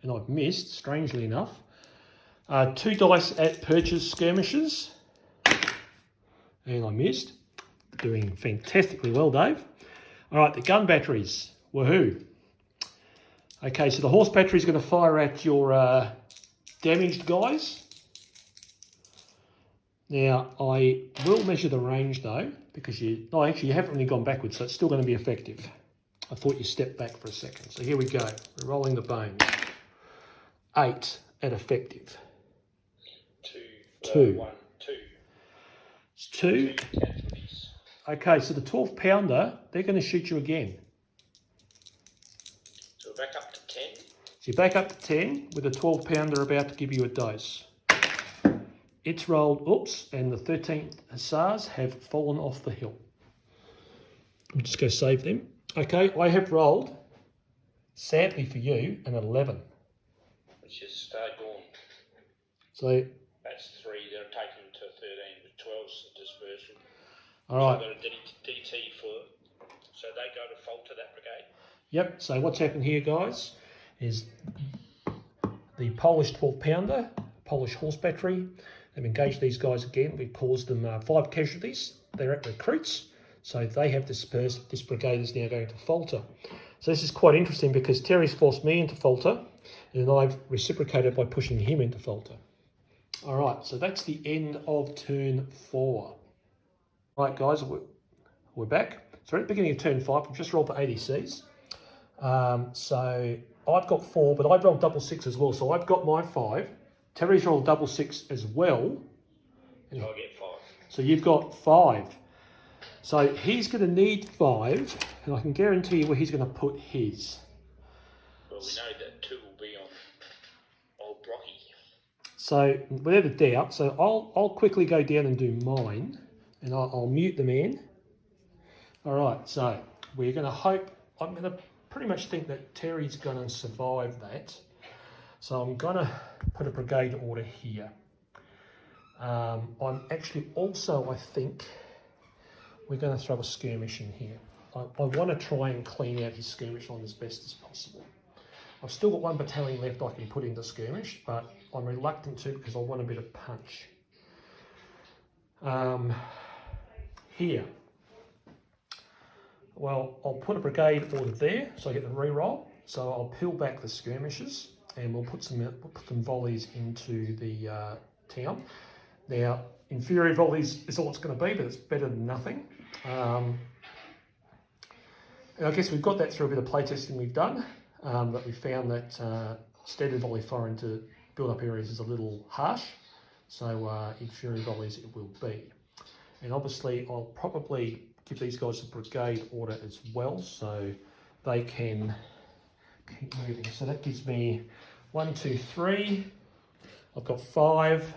And I've missed, strangely enough. 2 dice at Perch's skirmishes. And I missed. Doing fantastically well, Dave. All right, the gun batteries. Woohoo. Okay, so the horse battery is going to fire at your damaged guys. Now, I will measure the range though, because you haven't really gone backwards, so it's still going to be effective. I thought you stepped back for a second. So here we go. We're rolling the bones. 8 at effective. 2. 1, 2. It's 2. 2 casualties. Okay, so the 12 pounder, they're going to shoot you again. So we're back up to 10. So you're back up to 10 with a 12 pounder about to give you a dose. It's rolled, oops, and the 13th Hussars have fallen off the hill. I'm just going to save them. Okay, I have rolled, sadly for you, an 11. Which is gone. So That's 3. They're taken to 13 with 12's dispersal. all right. So I've got a DT for, so they go to falter that brigade. Yep, so what's happened here, guys, is the Polish 12 pounder, Polish horse battery, they've engaged these guys again. We've caused them 5 casualties. They're at recruits, so they have dispersed. This brigade is now going to falter. So this is quite interesting because Terry's forced me into falter, and I've reciprocated by pushing him into falter. All right, so that's the end of turn 4. All right, guys, we're back. So at the beginning of turn 5, we've just rolled the ADCs. So I've got 4, but I've rolled double 6 as well. So I've got my 5. Terry's rolled double 6 as well. So I get 5. So you've got 5. So he's going to need 5, and I can guarantee you where he's going to put his. Well, we know that 2 will be on old Brocky. So without a doubt, so I'll quickly go down and do mine, and I'll mute the man. All right, so we're going to hope, I'm going to pretty much think that Terry's going to survive that. So I'm going to put a brigade order here. I'm actually also, I think, we're going to throw a skirmish in here. I want to try and clean out his skirmish line as best as possible. I've still got 1 battalion left I can put into skirmish, but I'm reluctant to because I want a bit of punch. Here, well, I'll put a brigade order there, so I get the re-roll. So I'll peel back the skirmishes, and we'll put some volleys into the town. Now, inferior volleys is all it's going to be, but it's better than nothing. And I guess we've got that through a bit of playtesting we've done, that we found that standard volley fire into build-up areas is a little harsh, so inferior volleys it will be. And obviously I'll probably give these guys a brigade order as well, so they can keep moving. So that gives me 1, 2, 3. I've got 5.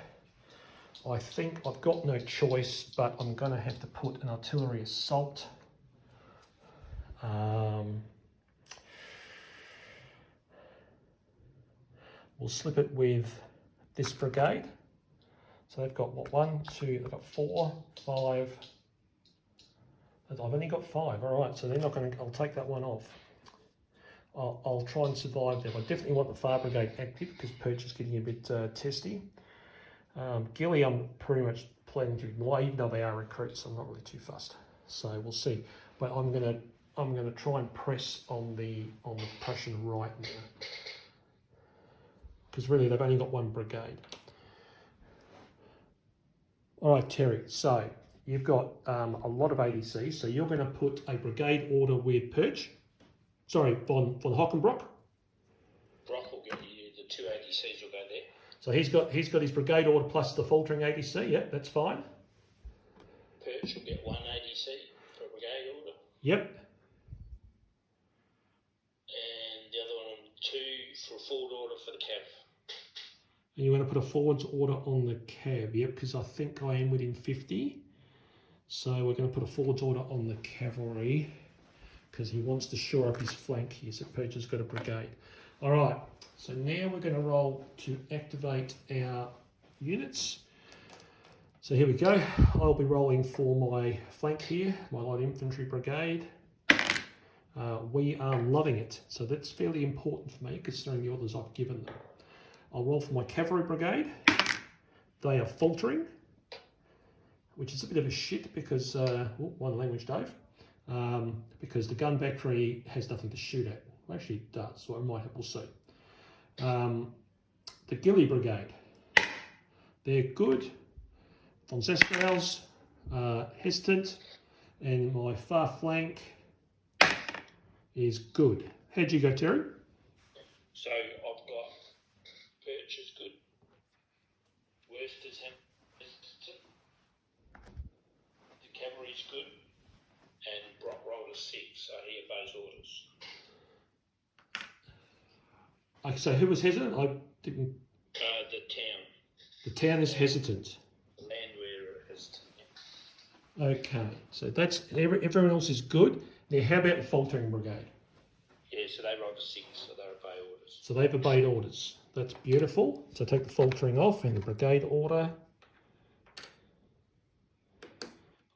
I think I've got no choice, but I'm going to have to put an artillery assault. We'll slip it with this brigade. So they've got what, 1, 2, they've got 4, 5. I've only got 5, all right, so they're not going to, I'll take that one off. I'll try and survive them. I definitely want the fire brigade active because Perch is getting a bit testy. Gilly, I'm pretty much planning to ignore, even though they are recruits, so I'm not really too fussed. So we'll see. But I'm gonna try and press on the Prussian right now, because really they've only got 1 brigade. All right, Terry. So you've got a lot of ADCs. So you're going to put a brigade order with Perch. Sorry, von Hockenbrock. Brock will get you the 2 ADCs will go there. So he's got his brigade order plus the faltering ADC. Yeah, that's fine. Perch will get 1 ADC for a brigade order. Yep. And the other one 2 for a forward order for the cav. And you want to put a forwards order on the cav, yep, because I think I am within 50. So we're going to put a forwards order on the cavalry because he wants to shore up his flank here. So Perch has got a brigade. All right, so now we're going to roll to activate our units. So here we go. I'll be rolling for my flank here, my light infantry brigade. We are loving it. So that's fairly important for me considering the orders I've given them. I'll roll for my cavalry brigade. They are faltering, which is a bit of a shit because, one language, Dave, because the gun battery has nothing to shoot at. Well, actually it does, so I might have, we'll see. The Gilly brigade, they're good. Von Zeskrals, hesitant, and my far flank is good. How'd you go, Terry? So I've got Perch is good. Worst is hesitant. The cavalry's good. And Brock rolled a 6, so he obeys orders. Okay, so who was hesitant? I didn't. The town. The town is hesitant. The land we're hesitant. Okay, so that's everyone else is good. Now, how about the faltering brigade? Yeah, so they rolled a 6, so they obey orders. So they've obeyed orders. That's beautiful. So take the faltering off and the brigade order.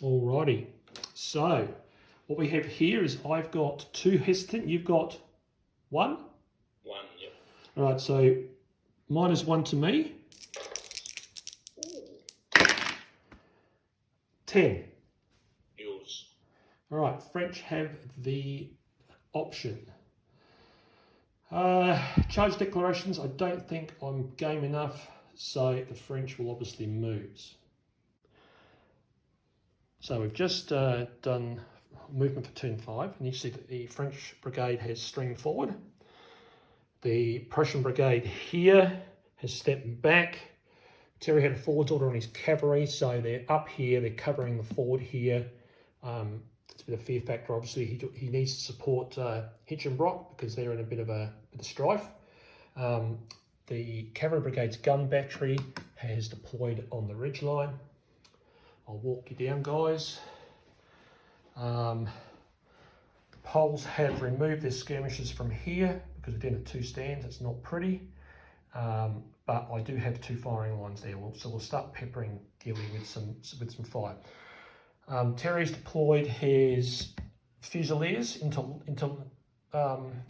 Alrighty. So what we have here is I've got 2 hesitant. You've got 1. 1, yep. All right. So -1 to me. 10. Yours. All right. French have the option. Charge declarations. I don't think I'm game enough. So the French will obviously move. So we've just done movement for turn 5, and you see that the French brigade has streamed forward. The Prussian brigade here has stepped back. Terry had a forwards order on his cavalry, so they're up here, they're covering the forward here. It's a bit of fear factor. Obviously, he needs to support Hitch and Brock because they're in a bit of strife. The Cavalry Brigade's gun battery has deployed on the ridgeline. I'll walk you down, guys. The Poles have removed their skirmishers from here because we're down to 2 stands. It's not pretty, but I do have 2 firing lines there. So we'll start peppering Gilly with some fire. Terry's deployed his Fusiliers into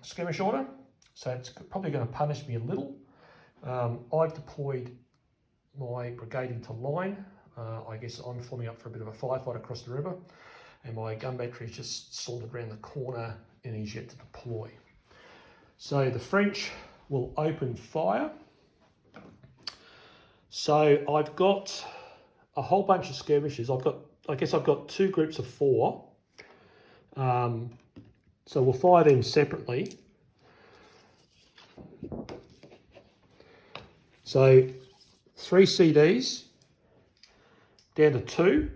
skirmish order, so it's probably going to punish me a little. I've deployed my brigade into line. I guess I'm forming up for a bit of a firefight across the river, and my gun battery is just sauntered around the corner and is yet to deploy. So the French will open fire. So I've got a whole bunch of skirmishers. I guess I've got 2 groups of 4. So we'll fire them separately. So 3 CDs down to 2,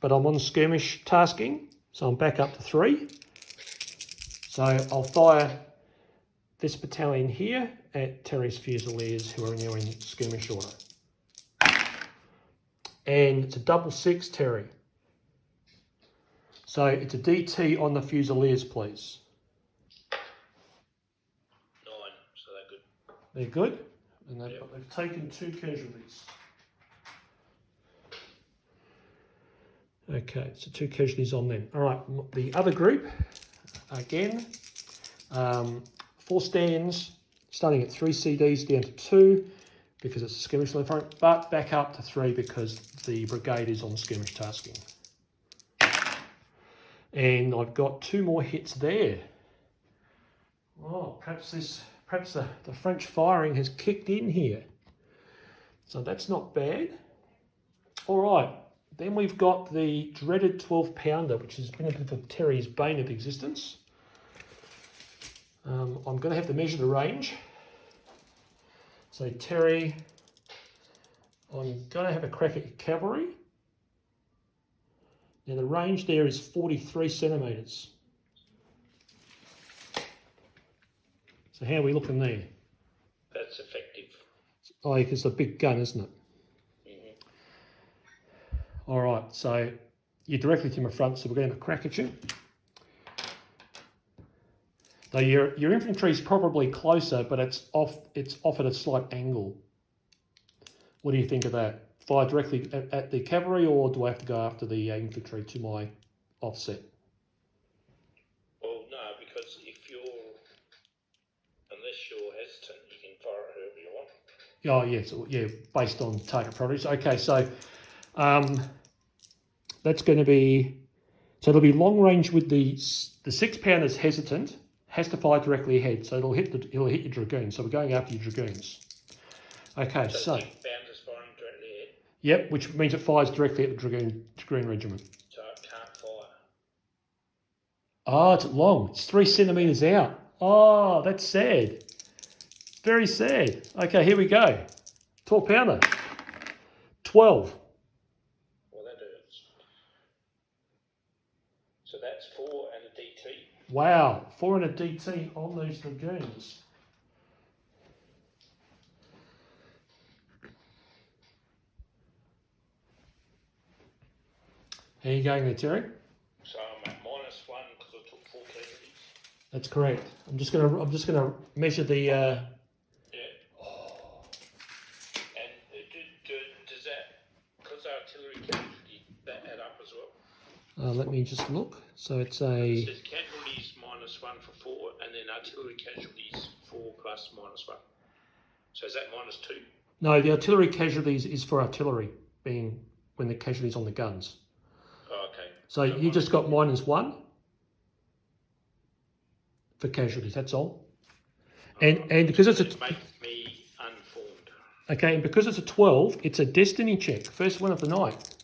but I'm on skirmish tasking, so I'm back up to 3. So I'll fire this battalion here at Terry's Fusiliers, who are now in skirmish order. And it's a 6-6 Terry. So it's a DT on the Fusiliers, please. 9, so they're good. They're good, and they've taken 2 casualties. Okay, so 2 casualties on them. All right, the other group, again, 4 stands, starting at 3 CDs down to 2, because it's a skirmish left front, but back up to 3 because the brigade is on skirmish tasking. And I've got 2 more hits there. Oh, perhaps the French firing has kicked in here. So that's not bad. All right, then we've got the dreaded 12-pounder, which has been a bit of Terry's bane of existence. I'm going to have to measure the range. So Terry, I'm going to have a crack at your cavalry. Now the range there is 43 centimetres. So how are we looking there? That's effective. Oh, it's a big gun, isn't it? Mm-hmm. All right, so you're directly to my front, so we're going to have a crack at you. Though your infantry is probably closer, but it's off at a slight angle. What do you think of that? Fire directly at the cavalry, or do I have to go after the infantry to my offset? Well, no, because unless you're hesitant, you can fire it whoever you want. Oh, yeah, so, yeah, based on target priorities. Okay, so that's going to be, so it'll be long range with the 6-pounder's hesitant. Has to fire directly ahead, so it'll hit your dragoons. So we're going after your dragoons. Okay, so 6 pounders firing directly ahead. Yep, which means it fires directly at the dragoon regiment. So it can't fire. Oh, it's long. It's 3 centimetres out. Oh, that's sad. Very sad. Okay, here we go. 12-pounder. 12. Well, that hurts. So that's 4 and a DT. Wow, 4 and a DT on those dragoons. How are you going there, Terry? So I'm at -1 because I took 4 casualties. That's correct. I'm just gonna measure the. Yeah. Oh. And does that, because artillery casualty, that add up as well? Let me just look. So it's It a. says casualties -1 for 4, and then artillery casualties 4 plus -1. So is that -2? No, the artillery casualties is for artillery, being when the casualties on the guns. Oh, okay. So you just got -1 for casualties. That's all. And because it's a make me unformed. okay, and because it's a 12, it's a destiny check. First one of the night.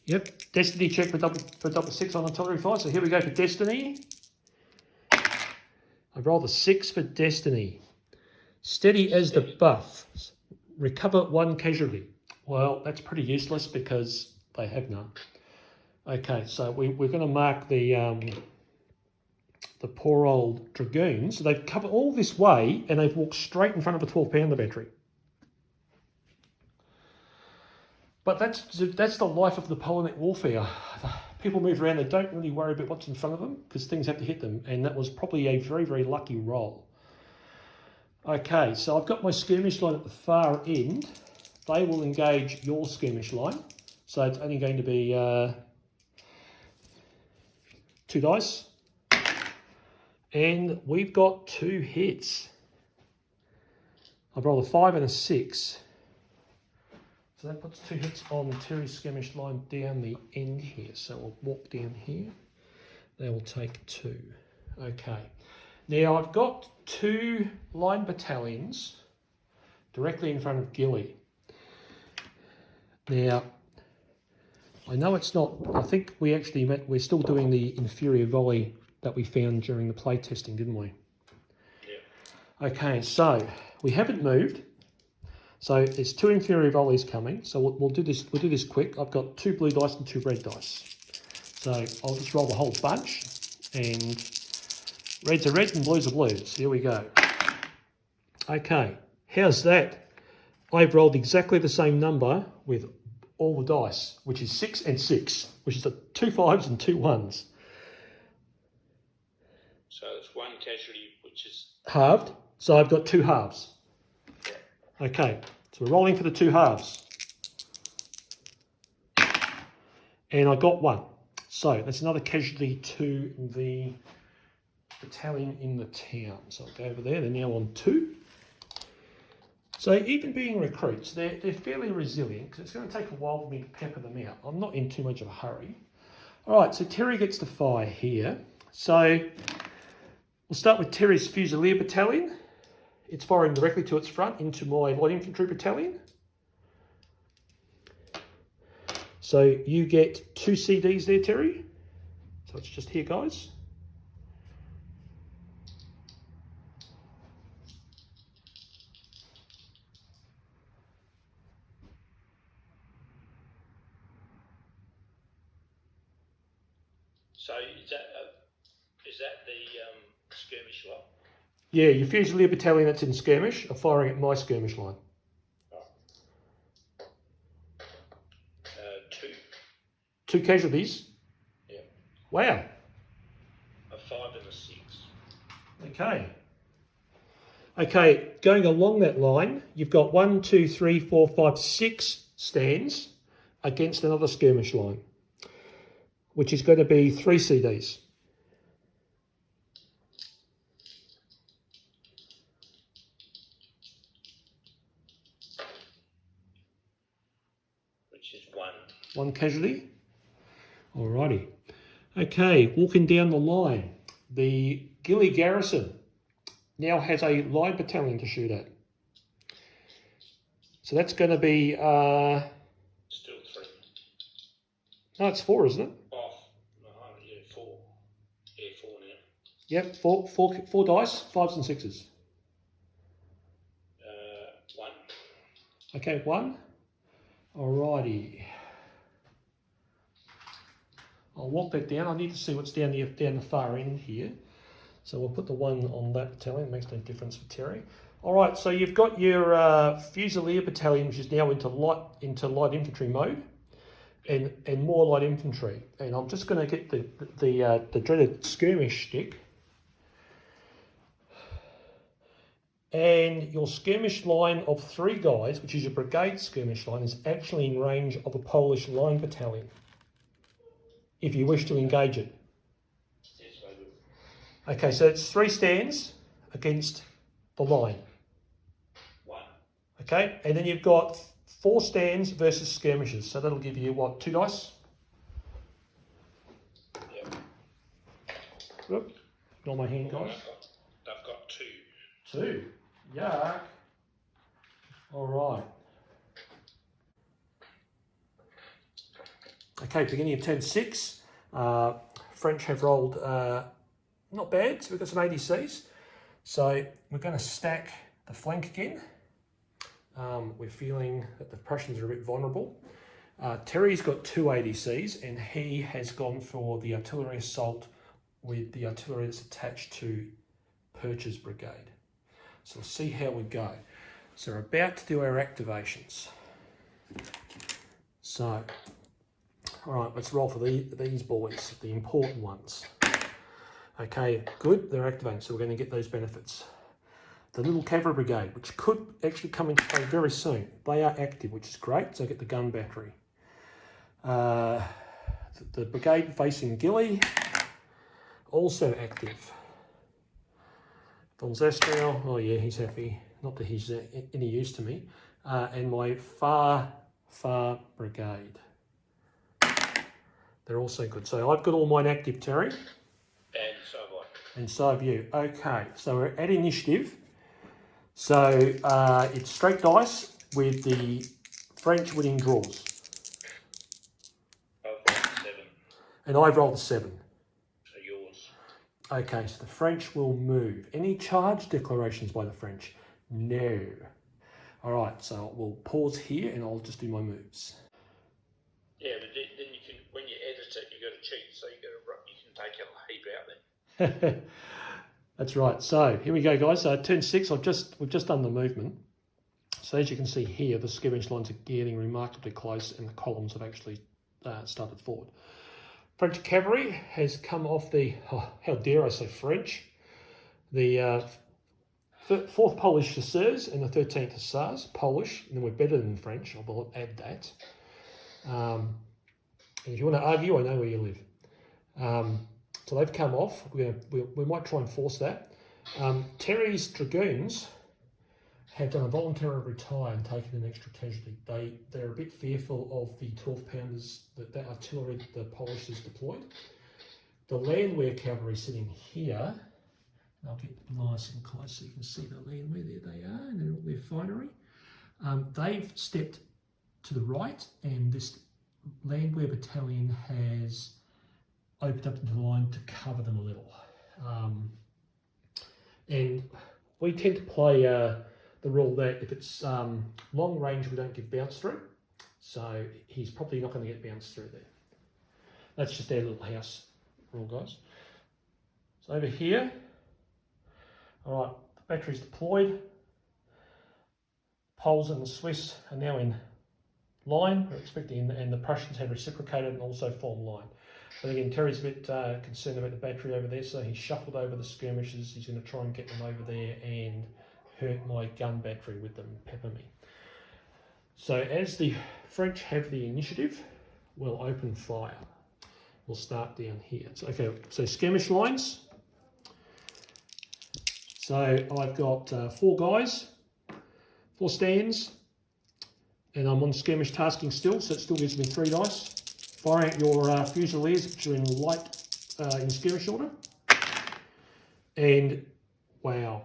Yep, destiny check for double 6 on artillery fire. So here we go for destiny. I rolled a 6 for destiny. Steady as the buff. recover 1 casualty. Well, that's pretty useless because they have none. Okay, so we're going to mark the poor old dragoons. So they've covered all this way and they've walked straight in front of a 12-pounder battery. But that's the life of Napoleonic warfare. People move around, they don't really worry about what's in front of them because things have to hit them, and that was probably a very, very lucky roll. Okay, so I've got my skirmish line at the far end. They will engage your skirmish line. So it's only going to be 2 dice. And we've got 2 hits. I've rolled a 5 and a 6. So that puts 2 hits on Terry's skirmish line down the end here. So we'll walk down here. They will take 2. Okay. Now I've got 2 line battalions directly in front of Gilly. Now, I know it's not, I think we're still doing the inferior volley that we found during the play testing, didn't we? Yeah. Okay, so we haven't moved. So there's 2 inferior volleys coming. So we'll do this quick. I've got 2 blue dice and 2 red dice. So I'll just roll the whole bunch, and reds are red and blues are blues. Here we go. Okay, how's that? I've rolled exactly the same number with all the dice, which is 6 and 6, which is the 2 5s and 2 1s. So it's 1 casualty, which is halved. So I've got 2 halves. Okay, so we're rolling for the 2 halves. And I got 1. So that's another casualty to the battalion in the town. So I'll go over there. They're now on 2. So even being recruits, they're fairly resilient because it's going to take a while for me to pepper them out. I'm not in too much of a hurry. All right, so Terry gets to fire here. So we'll start with Terry's Fusilier Battalion. It's firing directly to its front into my light infantry battalion. So you get 2 CDs there, Terry. So it's just here, guys. so is that the skirmish lot? Yeah, your Fusilier Battalion that's in skirmish are firing at my skirmish line. 2. 2 casualties? Yeah. Wow. A 5 and a 6. Okay. Okay, going along that line, you've got 1, 2, 3, 4, 5, 6 stands against another skirmish line, which is going to be 3 CDs. Which is 1. 1 casualty. Alrighty. Okay, walking down the line, the Gilly Garrison now has a line battalion to shoot at. So that's going to be... Still 3. No, it's 4, isn't it? Oh, no, yeah, 4. Yeah, 4 now. Yep, four dice, 5s and 6s. 1. Okay, 1. Alrighty. I'll walk that down. I need to see what's down the far end here. So we'll put the 1 on that battalion. It makes no difference for Terry. All right, so you've got your Fusilier Battalion, which is now into light infantry mode, and more light infantry. And I'm just going to get the dreaded skirmish stick. And your skirmish line of 3 guys, which is your brigade skirmish line, is actually in range of a Polish line battalion, if you wish to engage it. Yes, I do. Okay, so it's 3 stands against the line. 1. Okay, and then you've got 4 stands versus skirmishes. So that'll give you, what, 2 dice? Yep. Whoop, ignore my hand, guys. I've got 2. 2. Yuck. All right. Okay, beginning of turn 6. French have rolled not bad, so we've got some ADCs. So we're going to stack the flank again. we're feeling that the Prussians are a bit vulnerable. Terry's got 2 ADCs, and he has gone for the artillery assault with the artillery that's attached to Perch's brigade. So we'll see how we go. So we're about to do our activations. So, all right, let's roll for these boys, the important ones. Okay, good, they're activating, so we're going to get those benefits. The little cavalry brigade, which could actually come into play very soon. They are active, which is great, so I get the gun battery. The brigade facing Gilly, also active. Von Zastrow, oh yeah, he's happy. Not that he's any use to me. And my far brigade. They're also good. So I've got all mine active, Terry. And so have I. And so have you. Okay, so we're at initiative. So it's straight dice with the French winning draws. I've rolled 7. And I've rolled a 7. So yours. Okay, so the French will move. Any charge declarations by the French? No. All right, so we'll pause here and I'll just do my moves. Yeah, but then you can, when you edit it, you got to cheat, so you can take a heap out then. That's right. So here we go, guys. Turn 6. We've just done the movement. So as you can see here, the skirmish lines are getting remarkably close, and the columns have actually started forward. French cavalry has come off the, how dare I say French, the 4th Polish Chasseurs and the 13th Hussars, Polish, and then we're better than French, I'll add that. And if you want to argue, I know where you live. So they've come off. We might try and force that. Terry's Dragoons have done a voluntary retire and taken an extra casualty. They're a bit fearful of the 12-pounders, that artillery that the Polish has deployed. The Landwehr cavalry sitting here, and I'll get nice and close so you can see the Landwehr. There they are, and their finery. They've stepped to the right, and this Landwehr battalion has opened up into the line to cover them a little. And we tend to play the rule that if it's long range, we don't give bounce through. So he's probably not going to get bounced through there. That's just our little house rule, guys. So over here, all right, the battery's deployed. Poles and the Swiss are now in line. We're expecting, and the Prussians have reciprocated and also formed line. But again, Terry's a bit concerned about the battery over there, so he's shuffled over the skirmishers. He's going to try and get them over there and hurt my gun battery with them, pepper me. So as the French have the initiative, we'll open fire. We'll start down here. So, okay, so skirmish lines. So I've got 4 guys, 4 stands, and I'm on skirmish tasking still, so it still gives me 3 dice. Fire out your Fusiliers, which are in light in skirmish order. And wow,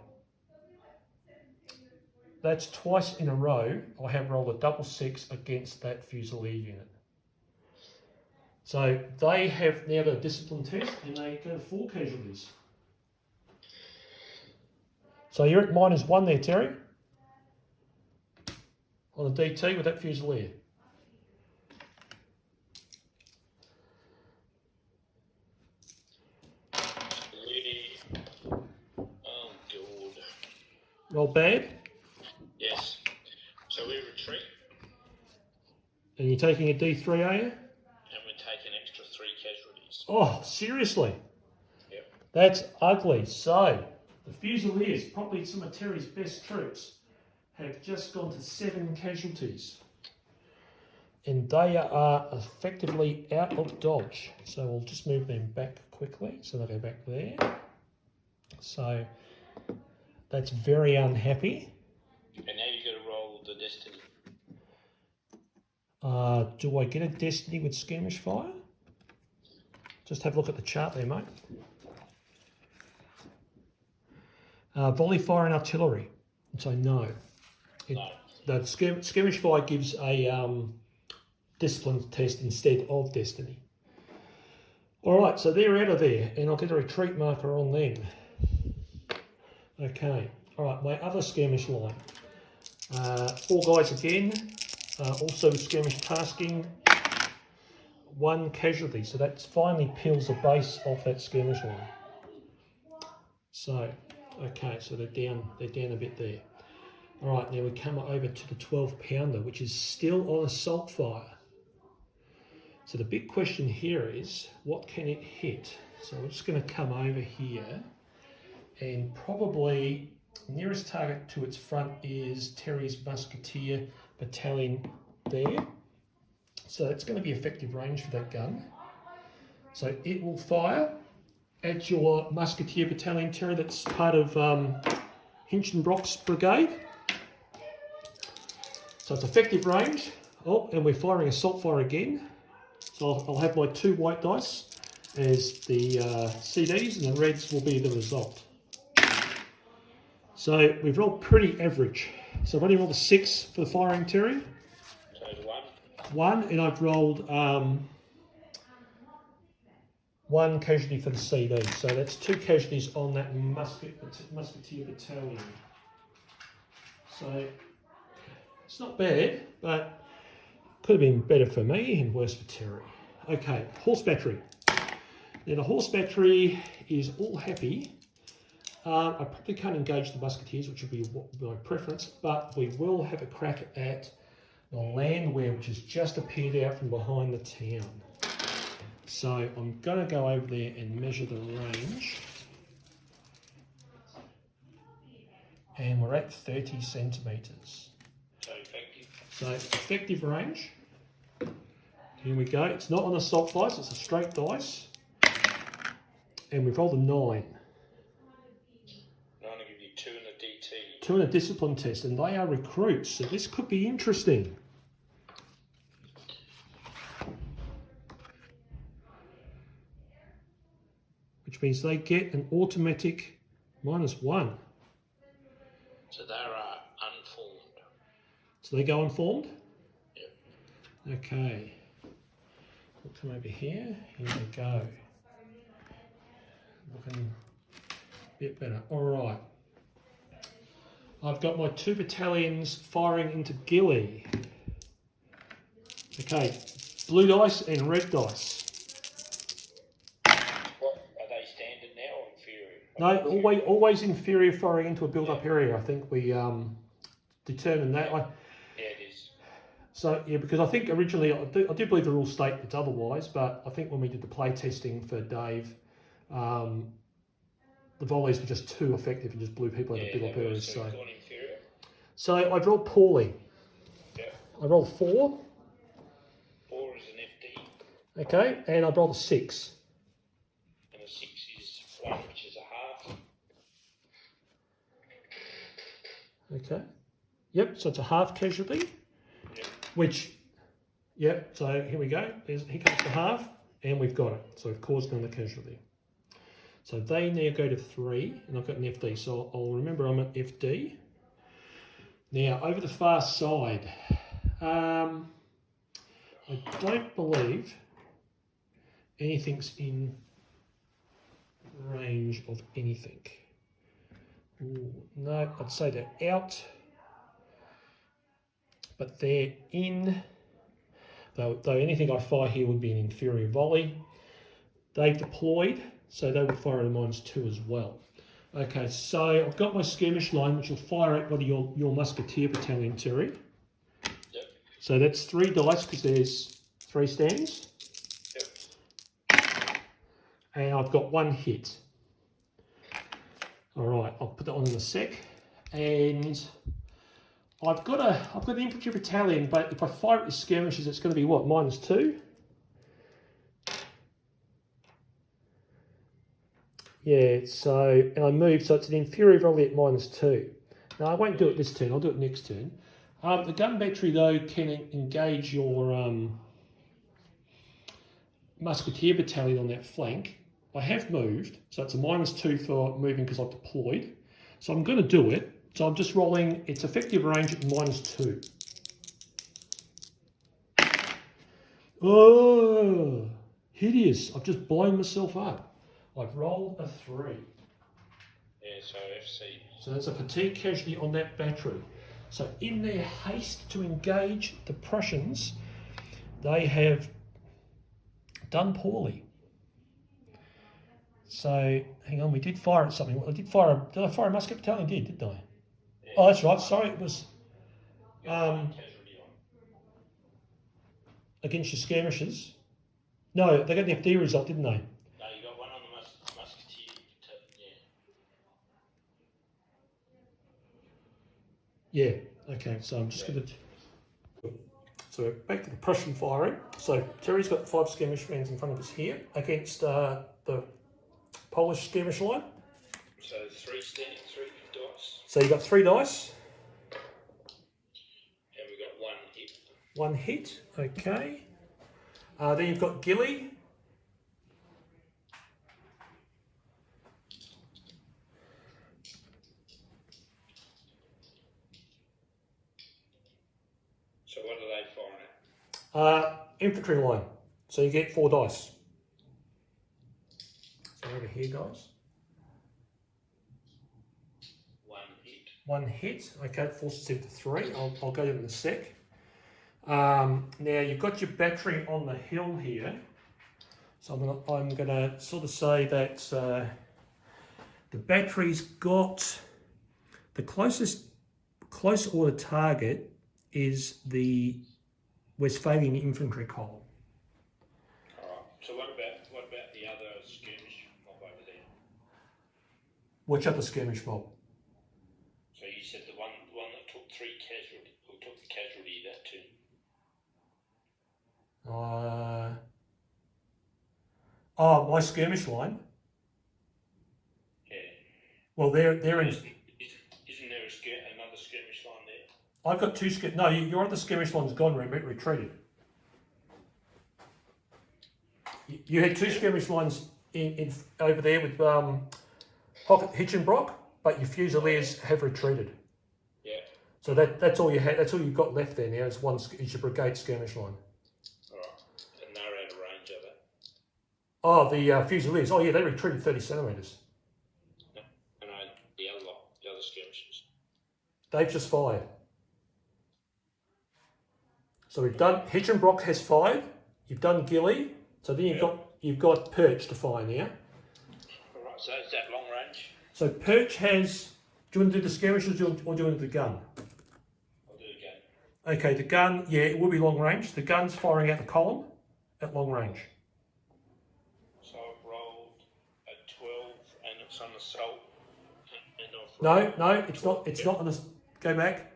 that's twice in a row I have rolled a double 6 against that Fusilier unit. So they have now got a discipline test and they go 4 casualties. So you're at -1 there, Terry, on the DT with that Fusilier. Oh, God. Roll bad. Yes. So we retreat. And you're taking a D3, are you? And we take an extra 3 casualties. Oh, seriously? Yep. That's ugly. So, the Fusiliers, probably some of Terry's best troops, have just gone to 7 casualties. And they are effectively out of dodge. So we'll just move them back quickly. So they'll go back there. So that's very unhappy. And now you've got to roll the destiny. Do I get a destiny with skirmish fire? Just have a look at the chart there, mate. Volley fire and artillery. So no. No. The skirmish fire gives a discipline test instead of destiny. All right, so they're out of there, and I'll get a retreat marker on them. Okay. All right, my other skirmish line. 4 guys again, also skirmish tasking, 1 casualty. So that finally peels the base off that skirmish line. So, okay, so they're down a bit there. All right, now we come over to the 12 pounder, which is still on assault fire. So the big question here is, what can it hit? So we're just going to come over here, and probably nearest target to its front is Terry's Musketeer Battalion there. So it's going to be effective range for that gun. So it will fire at your Musketeer Battalion, Terry, that's part of Hinchinbrock's brigade. So it's effective range. Oh, and we're firing assault fire again. So I'll have my 2 white dice as the CDs, and the reds will be the result. So we've rolled pretty average. So I've only rolled a 6 for the firing, Terry. So 1. 1, and I've rolled 1 casualty for the CD. So that's 2 casualties on that Musketeer Battalion. So it's not bad, but could have been better for me and worse for Terry. Okay, horse battery. Now the horse battery is all happy. I probably can't engage the musketeers, which would be my preference, but we will have a crack at the landwehr, which has just appeared out from behind the town. So I'm going to go over there and measure the range. And we're at 30 centimetres. So effective. So effective range. Here we go. It's not on assault dice, it's a straight dice. And we've rolled a 9. 9 will give you 2 in a DT. 2 in a discipline test, and they are recruits, so this could be interesting. Which means they get an automatic -1. So they are unformed. So they go unformed? Yep. Okay. We'll come over here. Here we go. Looking a bit better. All right. I've got my 2 battalions firing into Gilly. Okay. Blue dice and red dice. What are they, standard now or inferior? No, always inferior firing into a build-up area. I think we determined that. Yeah, it is. So yeah, because I think originally I do believe the rules state it's otherwise, but I think when we did the play testing for Dave, the volleys were just too effective and just blew people out of build-up areas. So I rolled poorly. Yeah. I rolled 4. 4 is an FD, Okay, and I rolled a 6. and a 6 is 1, which is a half. Okay. Yep. So it's a half casualty. Yep. Which, yep. So here we go. Here comes the half, and we've got it. So we've caused another casualty. So they now go to 3, and I've got an FD. So I'll remember I'm at FD. Now, over the far side, I don't believe anything's in range of anything. Ooh, no, I'd say they're out, but they're in, though anything I fire here would be an inferior volley. They've deployed, so they would fire at a -2 as well. Okay, so I've got my skirmish line, which will fire at one of your musketeer battalion, Terry. Yep. So that's 3 dice because there's 3 stands. Yep. And I've got 1 hit. All right, I'll put that on in a sec. And I've got the infantry battalion, but if I fire at the skirmishes, it's going to be what, -2? Yeah, so, and I move, so it's an inferior volley at -2. Now, I won't do it this turn, I'll do it next turn. The gun battery, though, can engage your musketeer battalion on that flank. I have moved, so it's a -2 for moving because I've deployed. So I'm going to do it. So I'm just rolling its effective range at -2. Oh, hideous. I've just blown myself up. I've rolled a 3. Yeah, so FC. So that's a fatigue casualty on that battery. So in their haste to engage the Prussians, they have done poorly. So hang on, we did fire at something. Did I fire a musket battalion? Didn't I? Yeah. Oh, that's right. Sorry, it was against your skirmishers. No, they got the FD result, didn't they? No, you got one on the musketeer. Yeah. Okay. So I'm just going to. So back to the Prussian firing. So Terry's got 5 skirmish vans in front of us here against the Polish skirmish line. So 3 dice. So you got 3 dice. And we got 1 hit. 1 hit. Okay. Then you've got Gilly. So what are they firing at? Infantry line. So you get 4 dice. So over here, guys. 1 hit. 1 hit. Okay, it forces it to 3. I'll go to them in a sec. Now you've got your battery on the hill here. So I'm gonna sort of say that the battery's got the close order target is the Westphalian infantry column. Alright. So what about the other skirmish mob over there? Which other skirmish mob? So you said the one that took 3 casualty, who took the casualty of that too? My skirmish line. Yeah. Well, they're in. Isn't there another skirmish line there? I've got 2 skirmish. No, your other skirmish line's gone. Retreated. You had 2 skirmish lines in over there with Hitchenbrock, but your Fusiliers have retreated. Yeah. So that's all you had. That's all you've got left there now. Is your brigade skirmish line. And they're out of range, are they? Oh, the Fusiliers. Oh yeah, they retreated 30 centimetres. No. And the other lot, the other skirmishes. They've just fired. So we've done Hitchenbrock has fired. You've done Gilly. So then you've got Perch to fire now. Alright, so is that long range? So Perch has. Do you want to do the skirmishes or do you want to do the gun? I'll do it again. Okay, the gun. Yeah, it will be long range. The gun's firing out the column at long range. So I've rolled a 12 and it's on assault. And I've No, it's not. It's not on the. Go back.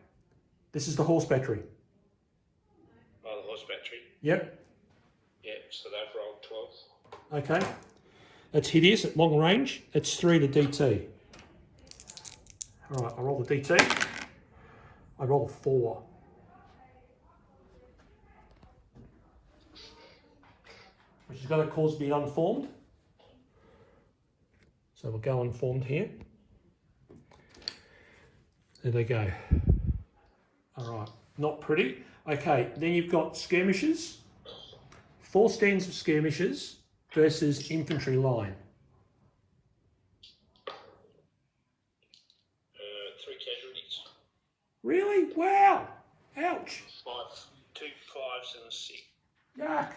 This is the horse battery. Oh, the horse battery. Yep. Yeah, so they've rolled 12. Okay. It's hideous at long range. It's 3 to DT. All right, I roll the DT. I roll 4. Which is going to cause me unformed. So we'll go unformed here. There they go. All right, not pretty. Okay, then you've got skirmishes. 4 stands of skirmishes versus infantry line. 3 casualties. Really? Wow. Ouch. 2 5s and a 6. Yuck.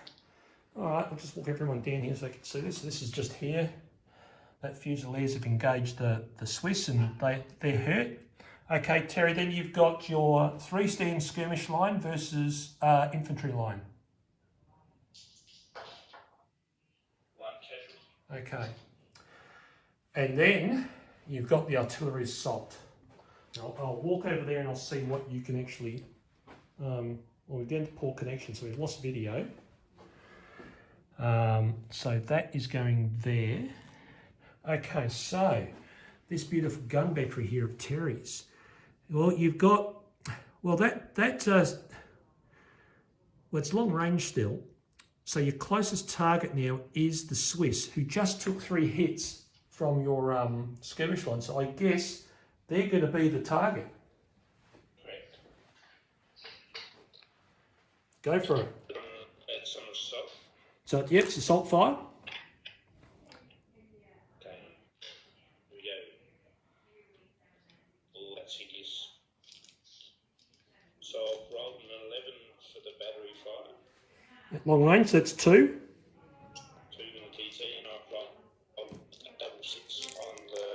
All right, I'll just walk everyone down here so they can see this. This is just here. That Fusiliers have engaged the Swiss and they're hurt. Okay, Terry, then you've got your 3 stand skirmish line versus infantry line. 1 casualty. Okay. And then you've got the artillery assault. I'll walk over there and I'll see what you can actually... well, we've done poor connection, so we've lost video. So that is going there. Okay, so this beautiful gun battery here of Terry's. Well, you've got... Well, well, it's long range still. So your closest target now is the Swiss, who just took 3 hits from your skirmish line. So I guess they're going to be the target. Correct. Go for it. That's on assault. So, yep, it's assault fire. Okay. Here we go. Oh, that's hideous. So I've rolled an 11 for the battery fire, At long range, that's 2. 2 in the TT, and I've rolled a double 6 on the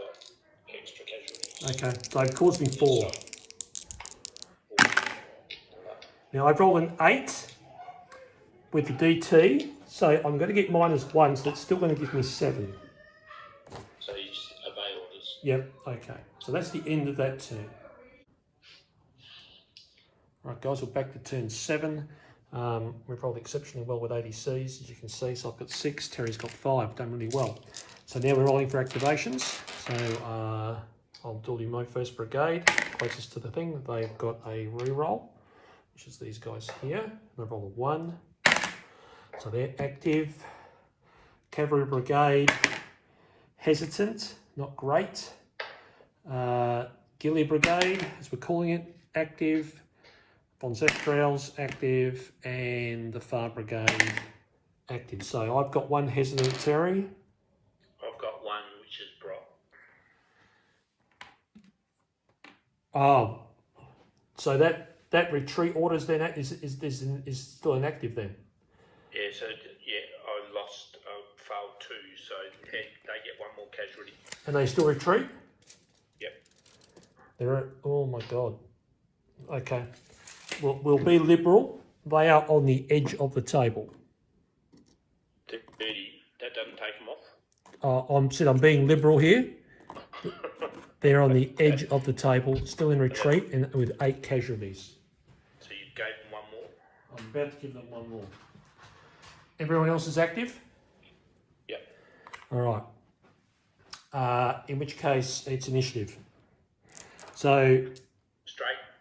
extra casualties. Okay, so it caused me 4. So, Now I've rolled an 8 with the DT, so I'm going to get -1, so that's still going to give me 7. so you just obey orders. Yep, okay. So that's the end of that turn. Right, guys, we're back to turn 7. We've rolled exceptionally well with ADCs, as you can see. So I've got 6, Terry's got 5, done really well. So now we're rolling for activations. So I'll do my first brigade, closest to the thing. They've got a reroll, which is these guys here. They roll a 1. So they're active. Cavalry brigade, hesitant, not great. Ghillie brigade, as we're calling it, active. Von Zestrals active, and the Far Brigade active. So I've got 1 hesitant, Terry. I've got 1, which is Brock. Oh, so that retreat orders then is still inactive then. Yeah, so I failed 2, so they get 1 more casualty. And they still retreat? Yep. Oh my God. Okay. We'll be liberal. They are on the edge of the table. 30, that doesn't take them off? I'm being liberal here. They're on the edge of the table, still in retreat, and with 8 casualties. So you gave them 1 more? I'm about to give them 1 more. Everyone else is active? Yep. All right. In which case, it's initiative. So,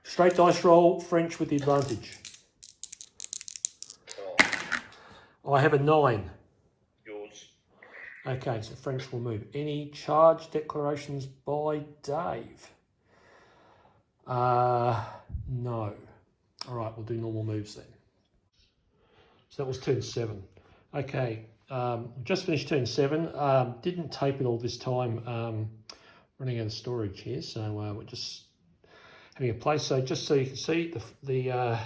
straight dice roll, French with the advantage. Oh. I have a 9. Yours. Okay, so French will move. Any charge declarations by Dave? No. All right, we'll do normal moves then. So that was turn 7. Okay, just finished turn 7. Didn't tape it all this time. Running out of storage here, so we're just having a play. So just so you can see, the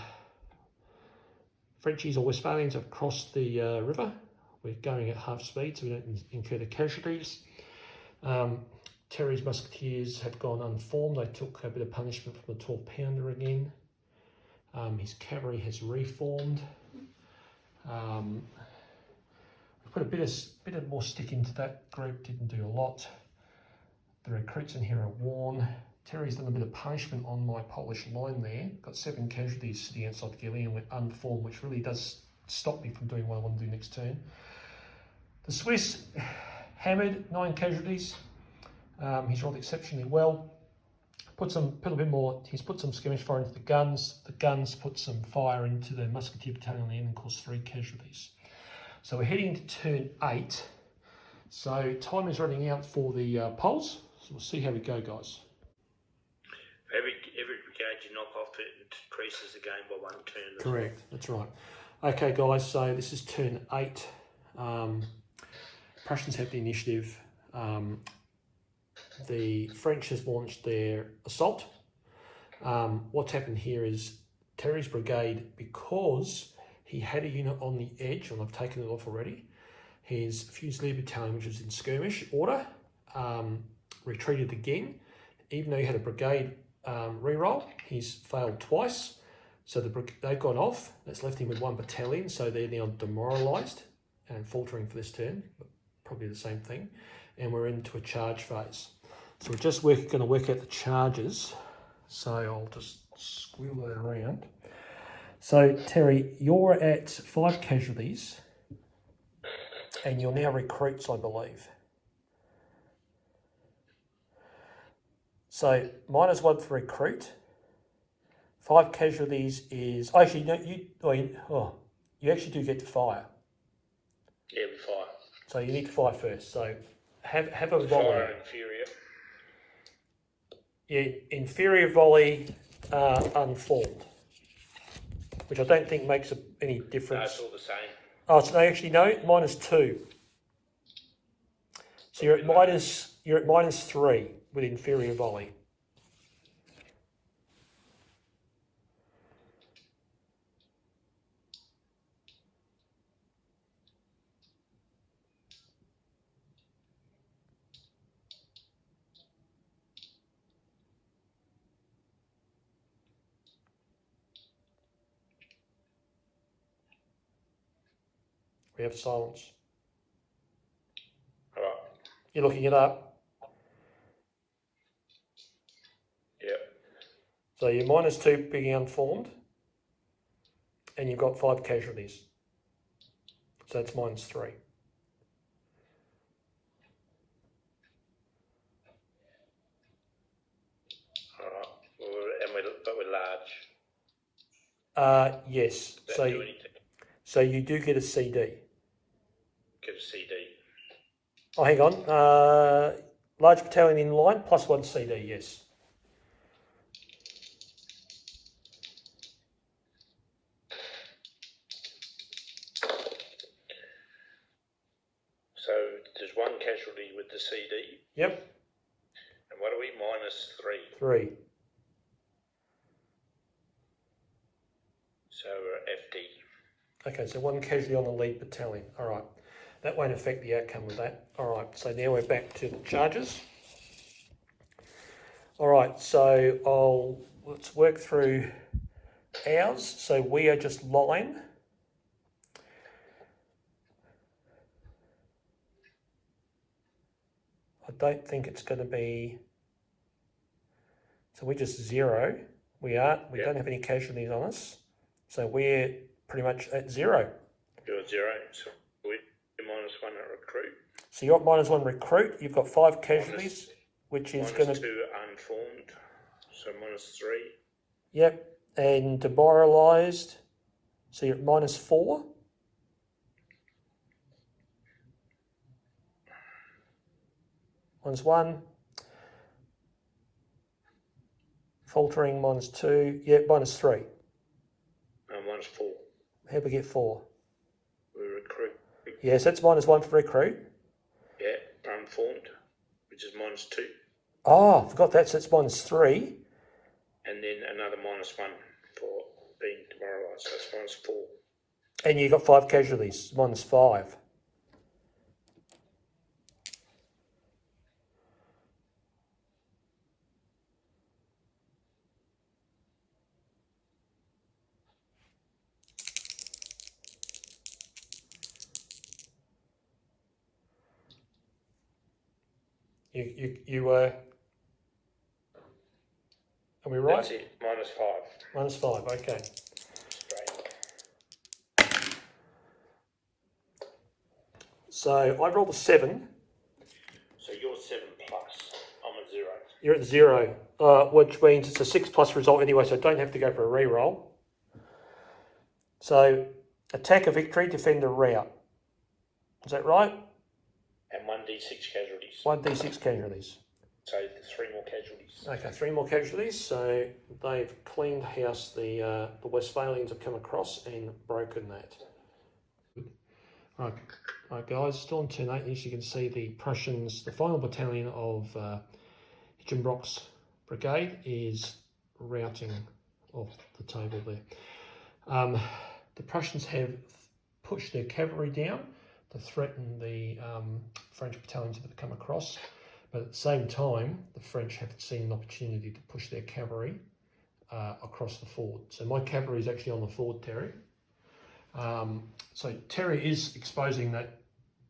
Frenchies or Westphalians have crossed the river. We're going at half speed, so we don't incur the casualties. Terry's musketeers have gone unformed. They took a bit of punishment from the 12-pounder again. His cavalry has reformed. We put a bit of more stick into that group, didn't do a lot. The recruits in here are worn. Terry's done a bit of punishment on my Polish line there. Got 7 casualties sitting outside Ghillie and went unformed, which really does stop me from doing what I want to do next turn. The Swiss hammered, 9 casualties. He's rolled exceptionally well. Put a bit more. He's put some skirmish fire into the guns. The guns put some fire into the musketeer battalion on the end and caused 3 casualties. So we're heading to turn 8. So time is running out for the polls. So we'll see how we go, guys. Every brigade you knock off, it increases the game by 1 turn. Correct, that's right. Okay, guys, so this is turn 8. Prussians have the initiative. The French has launched their assault. What's happened here is Terry's brigade, because he had a unit on the edge, and I've taken it off already, his Fusilier battalion, which was in skirmish order, retreated again. Even though he had a brigade reroll, he's failed twice. So they've gone off. That's left him with 1 battalion, so they're now demoralised and faltering for this turn, but probably the same thing. And we're into a charge phase. So we're just going to work out the charges. So I'll just squeal that around. So Terry, you're at 5 casualties, and you're now recruits, I believe. So -1 for recruit. 5 casualties is actually no. You actually do get to fire. Yeah, we fire. So you need to fire first. So have a volley. Fire inferior. Yeah, inferior volley, unformed, which I don't think makes any difference. No, it's all the same. Oh, so actually no, -2. So you're at -3 with inferior volley. We have silence. All right. You're looking it up. Yep. So you're -2 being unformed, and you've got 5 casualties. So that's -3. All right. But we're large. Yes. Does that do anything? So you do get a CD. Get a CD. Oh, hang on. Large battalion in line, +1 CD, yes. So there's 1 casualty with the CD. Yep. And what are we? -3. 3. So we're FD. Okay, so 1 casualty on the lead battalion. All right. That won't affect the outcome of that. All right, so now we're back to the charges. All right, so let's work through ours. So we are just line. I don't think it's going to be, so we're just 0. We don't have any casualties on us. So we're pretty much at 0. You're 0, so we're -1 at recruit. So you're at -1 recruit. You've got 5 casualties, which is going to... -2 unformed, so -3. Yep, and demoralised. So you're at -4. -1. Faltering, -2. Yep, -3. -4. How'd we get 4? We recruit. Yes, that's -1 for recruit. Yeah, unformed, which is -2. Oh, I forgot that, so it's -3. And then another -1 for being demoralised, so it's -4. And you got 5 casualties, -5. Are we right? That's it, -5. -5, okay. Straight. So I rolled a 7. So you're 7+, I'm at 0. You're at 0, which means it's a 6+ result anyway, so I don't have to go for a re-roll. So attack a victory, defend a rout. Is that right? And 1d6 casualties. 1d6 casualties. So 3 more casualties. Okay, 3 more casualties. So they've cleaned house. The Westphalians have come across and broken that. All right, guys, still on turn 8. As you can see, the Prussians, the final battalion of Hitchenbrock's brigade is routing off the table there. The Prussians have pushed their cavalry down to threaten the French battalions that have come across, but at the same time, the French have seen an opportunity to push their cavalry across the ford. So my cavalry is actually on the ford, Terry. So Terry is exposing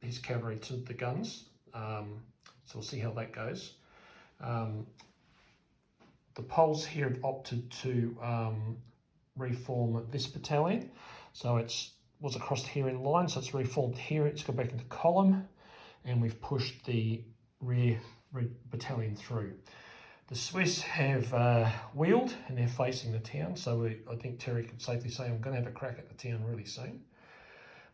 his cavalry to the guns. So we'll see how that goes. The Poles here have opted to reform this battalion. So it was across here in line, so it's reformed here. It's gone back into column, and we've pushed the rear battalion through. The Swiss have wheeled, and they're facing the town. So I think Terry can safely say I'm going to have a crack at the town really soon.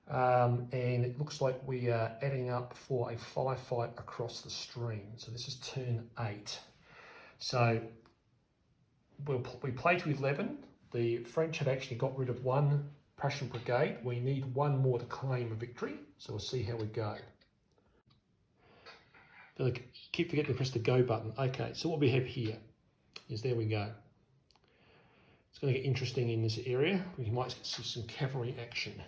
And it looks like we are adding up for a firefight across the stream. So this is turn 8. So we play to 11. The French have actually got rid of 1 Prussian brigade. We need 1 more to claim a victory. So we'll see how we go. I keep forgetting to press the go button. Okay, so what we have here is, there we go. It's going to get interesting in this area. We might see some cavalry action.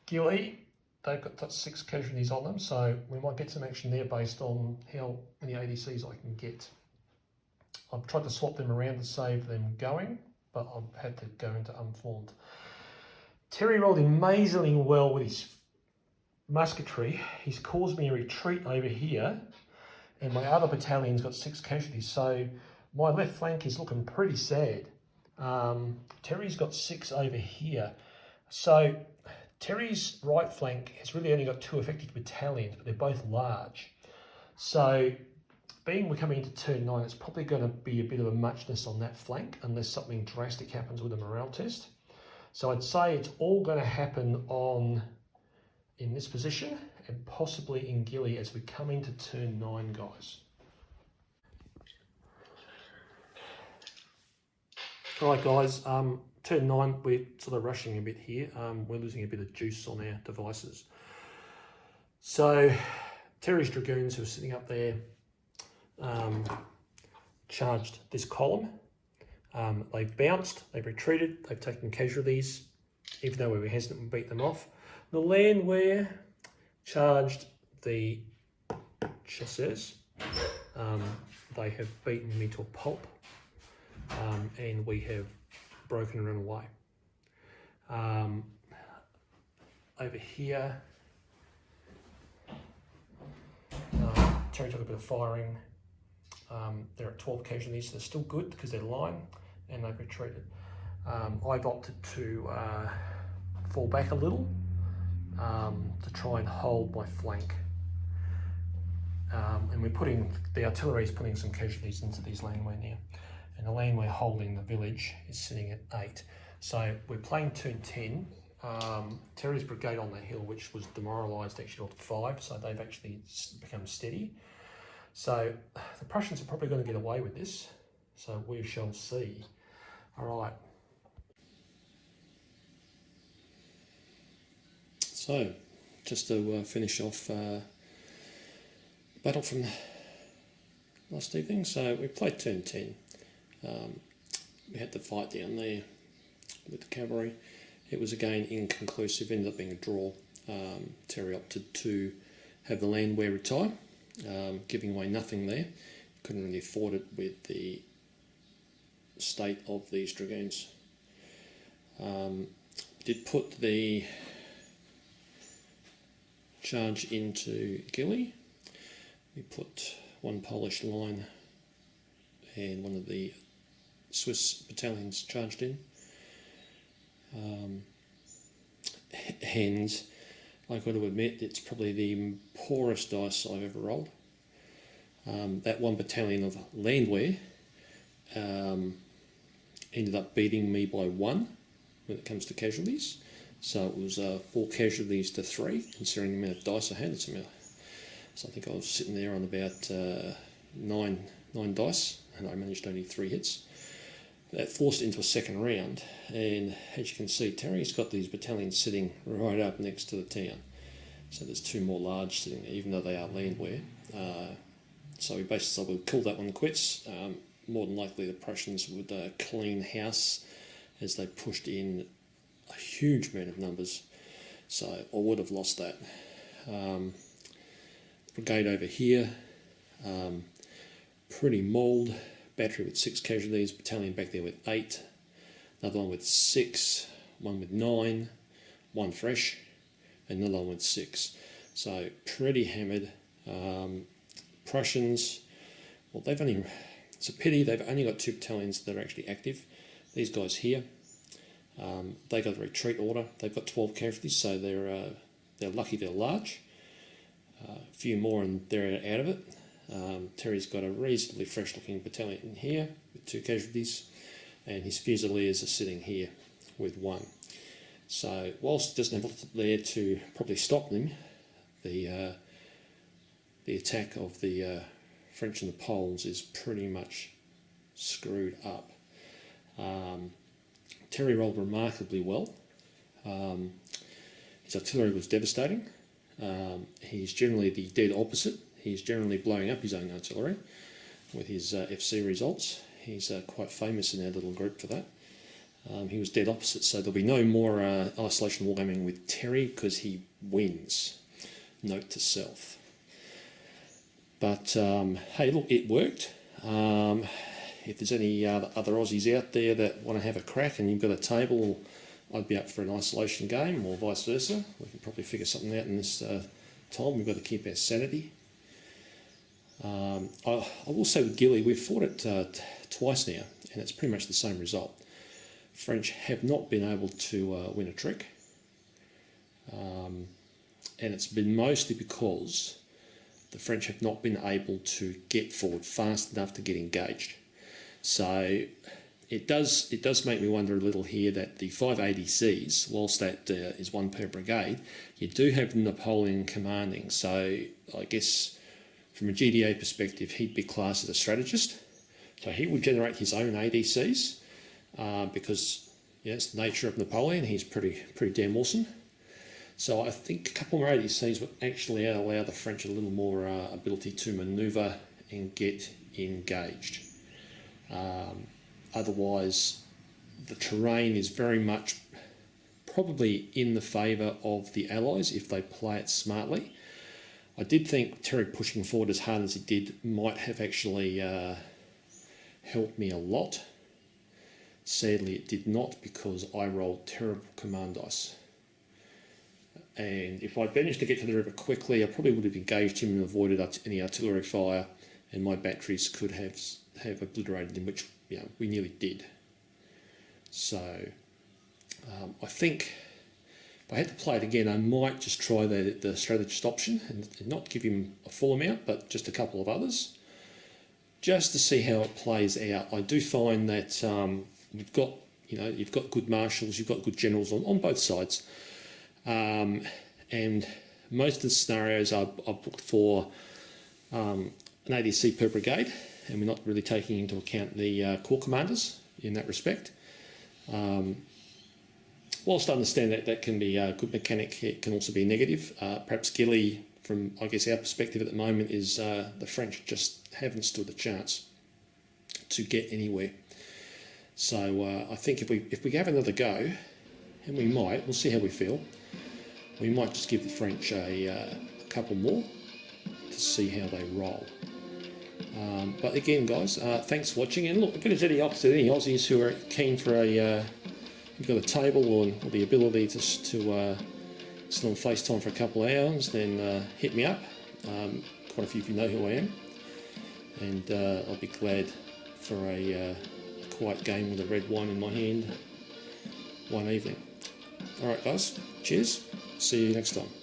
Gilly, they've got 6 casualties on them, so we might get some action there based on how many ADCs I can get. I've tried to swap them around to save them going, but I've had to go into unformed. Terry rolled amazingly well with his musketry. He's caused me a retreat over here, and my other battalion's got 6 casualties, so my left flank is looking pretty sad. Terry's got 6 over here. So Terry's right flank has really only got 2 effective battalions, but they're both large. So being we're coming into turn 9, it's probably going to be a bit of a muchness on that flank unless something drastic happens with a morale test. So I'd say it's all going to happen in this position and possibly in Gilly as we come into turn 9, guys. Alright guys, turn 9, we're sort of rushing a bit here. We're losing a bit of juice on our devices. So Terry's Dragoons, who are sitting up there, charged this column. They've bounced, they've retreated, they've taken casualties, even though we were hesitant and beat them off. The Landwehr charged the chasseurs. They have beaten me to a pulp, and we have broken and run away. Over here, Terry took a bit of firing. They're at 12 casualties, so they're still good because they're line and they've retreated. I've opted to fall back a little to try and hold my flank. And the artillery is putting some casualties into these Landwehr now. And the Landwehr holding the village is sitting at 8. So we're playing turn 10. Terry's brigade on the hill, which was demoralised, actually got to 5, so they've actually become steady. So the Prussians are probably going to get away with this, so we shall see. All right. So, just to finish off battle from last evening. So we played turn 10. We had the fight down there with the cavalry. It was again inconclusive, ended up being a draw. Terry opted to have the Landwehr retire, giving away nothing there. Couldn't really afford it with the state of these Dragoons. Did put the charge into Gilly. We put one Polish line and one of the Swiss battalions charged in. And I've got to admit, it's probably the poorest dice I've ever rolled. That one battalion of Landwehr ended up beating me by 1 when it comes to casualties. So it was 4 casualties to 3, considering the amount of dice I had. So I think I was sitting there on about 9 dice, and I managed only 3 hits. That forced it into a second round, and as you can see, Terry's got these battalions sitting right up next to the town. So there's 2 more large sitting there, even though they are Landwehr. So we basically said we'll kill that one quits. More than likely the Prussians would clean house as they pushed in a huge amount of numbers. So I would have lost that. Brigade over here, pretty mauled. Battery with 6 casualties, battalion back there with 8, another one with 6, one with 9, one fresh, another one with 6. So pretty hammered. Prussians, well, it's a pity they've only got 2 battalions that are actually active. These guys here, they got a retreat order. They've got 12 casualties, so they're lucky they're large. A few more and they're out of it. Terry's got a reasonably fresh looking battalion in here with 2 casualties, and his Fusiliers are sitting here with 1. So whilst it doesn't have enough there to probably stop them, the attack of the French and the Poles is pretty much screwed up. Terry rolled remarkably well. His artillery was devastating. He's generally the dead opposite. He's generally blowing up his own artillery with his FC results. He's quite famous in our little group for that. He was dead opposite, so there'll be no more isolation wargaming with Terry because he wins. Note to self. But hey, look, it worked. If there's any other Aussies out there that want to have a crack and you've got a table I'd be up for an isolation game or vice versa. We can probably figure something out in this time. We've got to keep our sanity. I will say with Gilly, we've fought it twice now, and it's pretty much the same result. French have not been able to win a trick, and it's been mostly because the French have not been able to get forward fast enough to get engaged. So it does make me wonder a little here that the 5 ADCs, whilst that is 1 per brigade, you do have Napoleon commanding. So I guess from a GDA perspective, he'd be classed as a strategist. So he would generate his own ADCs because it's the nature of Napoleon. He's pretty damn awesome. So I think a couple more ADCs would actually allow the French a little more ability to manoeuvre and get engaged. Otherwise, the terrain is very much probably in the favour of the Allies if they play it smartly. I did think Terry pushing forward as hard as he did might have actually helped me a lot. Sadly, it did not, because I rolled terrible command dice. And if I'd managed to get to the river quickly, I probably would have engaged him and avoided any artillery fire, and my batteries could have obliterated him, which we nearly did. So I think if I had to play it again, I might just try the strategist option and not give him a full amount, but just a couple of others, just to see how it plays out. I do find that you've got good marshals, you've got good generals on both sides. And most of the scenarios are booked for an ADC per brigade, and we're not really taking into account the corps commanders in that respect. Whilst I understand that can be a good mechanic, it can also be negative. Perhaps Gilly, from I guess our perspective at the moment, is the French just haven't stood a chance to get anywhere. So I think if we have another go, and we might, we'll see how we feel. We might just give the French a couple more to see how they roll. But again, guys, thanks for watching. And look, if there's any Aussies who are keen for you've got a table or the ability to sit on FaceTime for a couple of hours, then hit me up. Quite a few of you know who I am. And I'll be glad for a quiet game with a red wine in my hand one evening. Alright guys, cheers. See you next time.